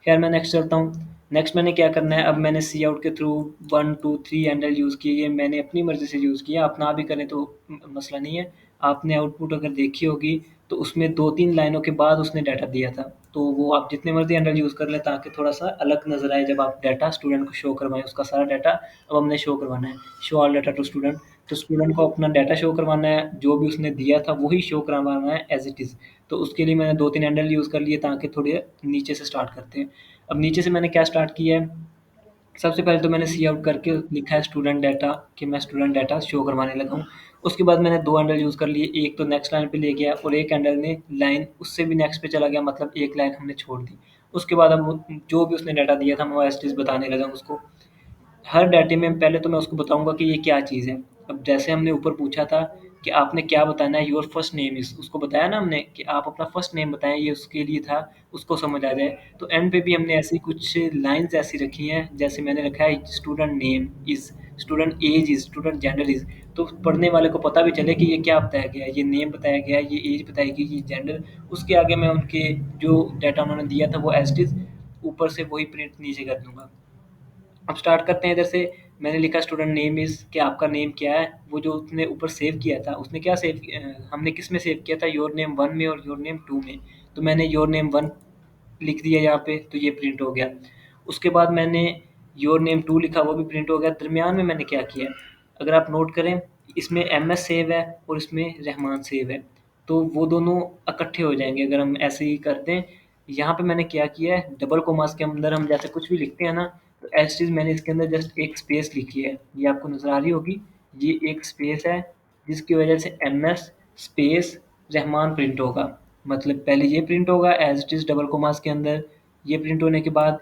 खैर मैं नेक्स्ट चलता हूँ। नेक्स्ट मैंने क्या करना है, अब मैंने सी आउट के थ्रू 1, 2, 3 हैंडल यूज़ किए, ये मैंने अपनी मर्ज़ी से यूज़ किया, आप ना भी करें तो मसला नहीं है। आपने आउटपुट अगर देखी होगी तो उसमें 2-3 लाइनों के बाद उसने डाटा दिया था। तो वो आप जितने मर्ज़ी हैंडल यूज़ कर लें ताकि थोड़ा-सा अलग नज़र आए जब आप डाटा स्टूडेंट को शो करवाएँ, उसका सारा डाटा अब हमने शो करवाना है। Show all data to student. तो स्टूडेंट को अपना डाटा शो करवाना है, जो भी उसने दिया था वही शो करवाना है एज़ इट इज़। तो उसके लिए मैंने 2-3 हैंडल यूज़ कर लिए ताकि थोड़े नीचे से स्टार्ट करते हैं। अब नीचे से मैंने क्या स्टार्ट किया है, सबसे पहले तो मैंने सी आउट करके लिखा है स्टूडेंट डाटा कि मैं स्टूडेंट डाटा शो करवाने लगा हूँ। उसके बाद मैंने 2 हैंडल यूज़ कर लिए, एक तो नेक्स्ट लाइन पे ले गया और एक हैंडल ने लाइन उससे भी नेक्स्ट पे चला गया, मतलब एक लाइन हमने छोड़ दी। उसके बाद अब वो जो भी उसने डाटा दिया था मैं वो एज़ इट इज़ बताने लगा उसको। हर डाटे में पहले तो मैं उसको बताऊँगा कि ये क्या चीज़ है। अब जैसे हमने ऊपर पूछा था कि आपने क्या बताना है, योर फर्स्ट नेम इज़, उसको बताया ना हमने कि आप अपना फर्स्ट नेम बताएँ, ये उसके लिए था, उसको समझ आ जाए। तो एंड पे भी हमने ऐसी कुछ लाइन्स ऐसी रखी हैं, जैसे मैंने रखा है student name is, student age is, student gender is. तो पढ़ने वाले को पता भी चले कि ये क्या बताया गया है, ये नेम बताया गया है, ये एज बताई गई, ये जेंडर। उसके आगे मैं उनके जो डाटा उन्होंने दिया था वो एज़ इट इज़ ऊपर से वही प्रिंट नीचे कर दूँगा। अब स्टार्ट करते हैं इधर से। मैंने लिखा स्टूडेंट नेम इज़ कि आपका नेम क्या है? वो जो उसने ऊपर सेव किया था, उसने क्या हमने किस में सेव किया था? योर नेम 1 में और योर नेम 2 में। तो मैंने योर नेम 1 लिख दिया यहाँ पे, तो ये प्रिंट हो गया। उसके बाद मैंने योर नेम टू लिखा, वो भी प्रिंट हो गया। दरमियान में मैंने क्या किया, अगर आप नोट करें, इसमें एमएस सेव है और इसमें रहमान सेव है, तो वो दोनों इकट्ठे हो जाएंगे अगर हम ऐसे ही करते हैं। यहाँ पे मैंने क्या किया है, डबल कोमास के अंदर हम जैसे कुछ भी लिखते हैं ना, तो एज चीज़ मैंने इसके अंदर जस्ट एक स्पेस लिखी है, ये आपको नज़र आ रही होगी, ये एक स्पेस है, जिसकी वजह से M S space Rahman print होगा। मतलब पहले ये प्रिंट होगा as it is double commas के अंदर, ये प्रिंट होने के बाद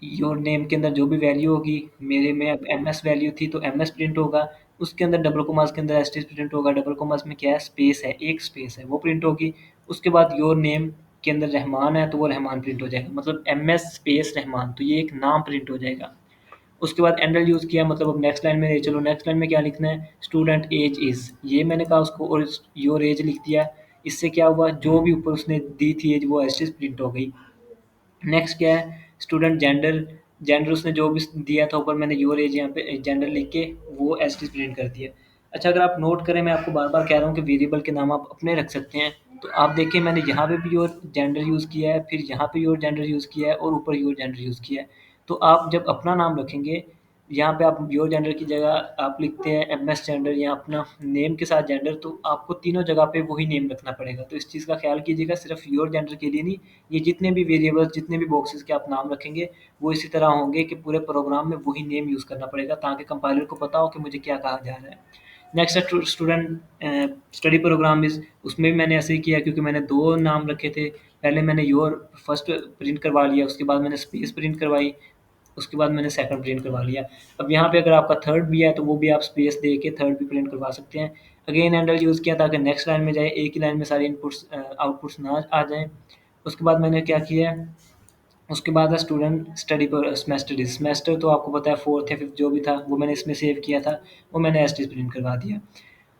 योर नेम के अंदर जो भी वैल्यू होगी, मेरे में अब एम एस वैल्यू थी तो एम एस प्रिंट होगा, उसके अंदर डबल कोमास के अंदर एस टी प्रिंट होगा, डबल कोमास में क्या है, स्पेस है, एक स्पेस है, वो प्रिंट होगी। उसके बाद योर नेम के अंदर रहमान है तो वो रहमान प्रिंट हो जाएगा, मतलब एम एस स्पेस रहमान, तो ये एक नाम प्रिंट हो जाएगा। उसके बाद एंडल यूज़ किया, मतलब अब नेक्स्ट लाइन में चलो, नेक्स्ट लाइन में क्या लिखना है, स्टूडेंट एज इज़, ये मैंने कहा उसको, और योर एज लिख दिया। इससे क्या हुआ, जो भी ऊपर उसने दी थी एज वो एज प्रिंट हो गई। नेक्स्ट क्या है, स्टूडेंट जेंडर, जेंडर उसने जो भी दिया था ऊपर, मैंने योर एज यहाँ पे जेंडर लिख के वो एज प्रिंट कर दिया। अच्छा, अगर आप नोट करें, मैं आपको बार बार कह रहा हूँ कि वेरिएबल के नाम आप अपने रख सकते हैं, तो आप देखिए मैंने यहाँ पे भी योर जेंडर यूज़ किया है, फिर यहाँ पे योर जेंडर यूज़ किया है और ऊपर योर जेंडर यूज़ किया है। तो आप जब अपना नाम रखेंगे, यहाँ पे आप योर जेंडर की जगह आप लिखते हैं एम एस जेंडर या अपना नेम के साथ जेंडर, तो आपको तीनों जगह पे वही नेम रखना पड़ेगा। तो इस चीज़ का ख्याल कीजिएगा, सिर्फ योर जेंडर के लिए नहीं, ये जितने भी वेरिएबल्स, जितने भी बॉक्सेस के आप नाम रखेंगे, वो इसी तरह होंगे कि पूरे प्रोग्राम में वही नेम यूज़ करना पड़ेगा, ताकि कंपाइलर को पता हो कि मुझे क्या कहा जा रहा है। नेक्स्ट है स्टूडेंट स्टडी प्रोग्राम इज़, उसमें भी मैंने ऐसे ही किया, क्योंकि मैंने दो नाम रखे थे। पहले मैंने योर फर्स्ट प्रिंट करवा लिया, उसके बाद मैंने स्पेस प्रिंट करवाई, उसके बाद मैंने सेकंड प्रिंट करवा लिया। अब यहाँ पे अगर आपका थर्ड भी है तो वो भी आप स्पेस दे के थर्ड भी प्रिंट करवा सकते हैं। अगेन हैंडल यूज़ किया ताकि नेक्स्ट लाइन में जाए, एक ही लाइन में सारी इनपुट्स आउटपुट्स ना आ जाएँ। उसके बाद मैंने क्या किया है, उसके बाद है स्टूडेंट स्टडी पर सेमेस्टर, सेमेस्टर तो आपको पता है फोर्थ या फिफ्थ जो भी था वो मैंने इसमें सेव किया था, वो मैंने एस टी प्रिंट करवा दिया।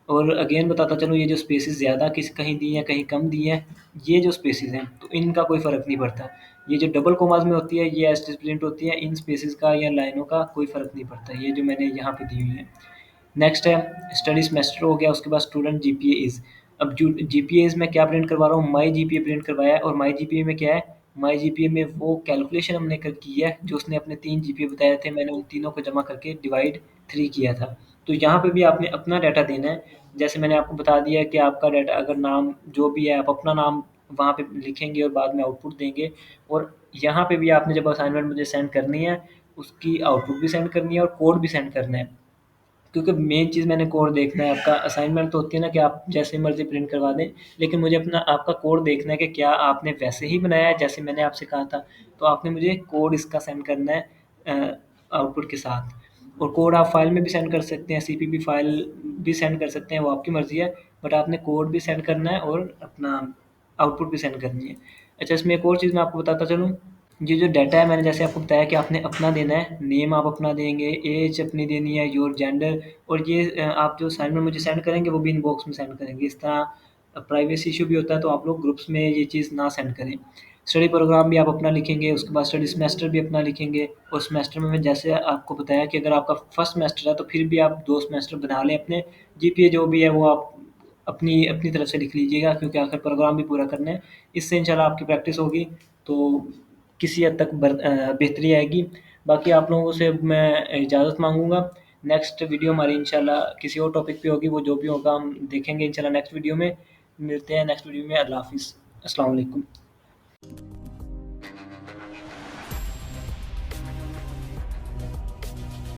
और अगेन बताता चलूँ, ये जो स्पेसेस ज़्यादा किस कहीं दी हैं कहीं कम दी हैं, ये जो स्पेसेस हैं तो इनका कोई फ़र्क नहीं पड़ता। ये जो डबल कोमास में होती है ये एस टी प्रिंट होती है, इन स्पेसेस का या लाइनों का कोई फ़र्क नहीं पड़ता, ये जो मैंने यहाँ पे दी हुई है। नेक्स्ट है स्टडी सेमेस्टर हो गया, उसके बाद स्टूडेंट जीपीए इज़। अब जो जीपीए इज़ मैं क्या प्रिंट करवा रहा हूँ, माई जीपीए प्रिंट करवाया है, और माई जीपीए में क्या है, माई जीपीए में वो कैलकुलेशन हमने कर की है जो उसने अपने 3 जीपीए बताए थे, मैंने उन तीनों को जमा करके डिवाइड 3 किया था। तो यहाँ पे भी आपने अपना डाटा देना है, जैसे मैंने आपको बता दिया है कि आपका डाटा अगर नाम जो भी है आप अपना नाम वहाँ पे लिखेंगे और बाद में आउटपुट देंगे, और यहाँ पे भी आपने जब असाइनमेंट मुझे सेंड करनी है, उसकी आउटपुट भी सेंड करनी है और कोड भी सेंड करना है। क्योंकि मेन चीज़ मैंने कोड देखना है आपका, असाइनमेंट तो होती है ना कि आप जैसे मर्ज़ी प्रिंट करवा दें, लेकिन मुझे अपना आपका कोड देखना है कि क्या आपने वैसे ही बनाया है जैसे मैंने आपसे कहा था। तो आपने मुझे कोड इसका सेंड करना है आउटपुट के साथ, और कोड आप फाइल में भी सेंड कर सकते हैं, सीपीपी फाइल भी सेंड कर सकते हैं, वो आपकी मर्ज़ी है, बट आपने कोड भी सेंड करना है और अपना आउटपुट भी सेंड करनी है। अच्छा, इसमें एक और चीज़ मैं आपको बताता चलूँ, ये जो डाटा है मैंने जैसे आपको बताया कि आपने अपना देना है, नेम आप अपना देंगे, एज अपनी देनी है, योर जेंडर, और ये आप जो असाइनमेंट मुझे सेंड करेंगे वो भी इनबॉक्स में सेंड करेंगे। इस तरह प्राइवेसी इश्यू भी होता है, तो आप लोग ग्रुप्स में ये चीज़ ना सेंड करें। स्टडी प्रोग्राम भी आप अपना लिखेंगे, उसके बाद स्टडी सेमेस्टर भी अपना लिखेंगे, और सेमेस्टर में मैं जैसे आपको बताया कि अगर आपका फर्स्ट सेमेस्टर है तो फिर भी आप 2 सेमेस्टर बना लें अपने, जीपीए जो भी है वो आप अपनी अपनी तरफ से लिख लीजिएगा, क्योंकि आखिर प्रोग्राम भी पूरा करना है। इससे इंशाल्लाह आपकी प्रैक्टिस होगी तो किसी हद तक बेहतरी आएगी। बाकी आप लोगों से मैं इजाज़त माँगूँगा। नेक्स्ट वीडियो हमारी इंशाल्लाह किसी और टॉपिक पे होगी, वो जो भी होगा हम देखेंगे इंशाल्लाह नेक्स्ट वीडियो में। मिलते हैं नेक्स्ट वीडियो में। अल्लाह हाफ़िज़। अस्सलाम वालेकुम।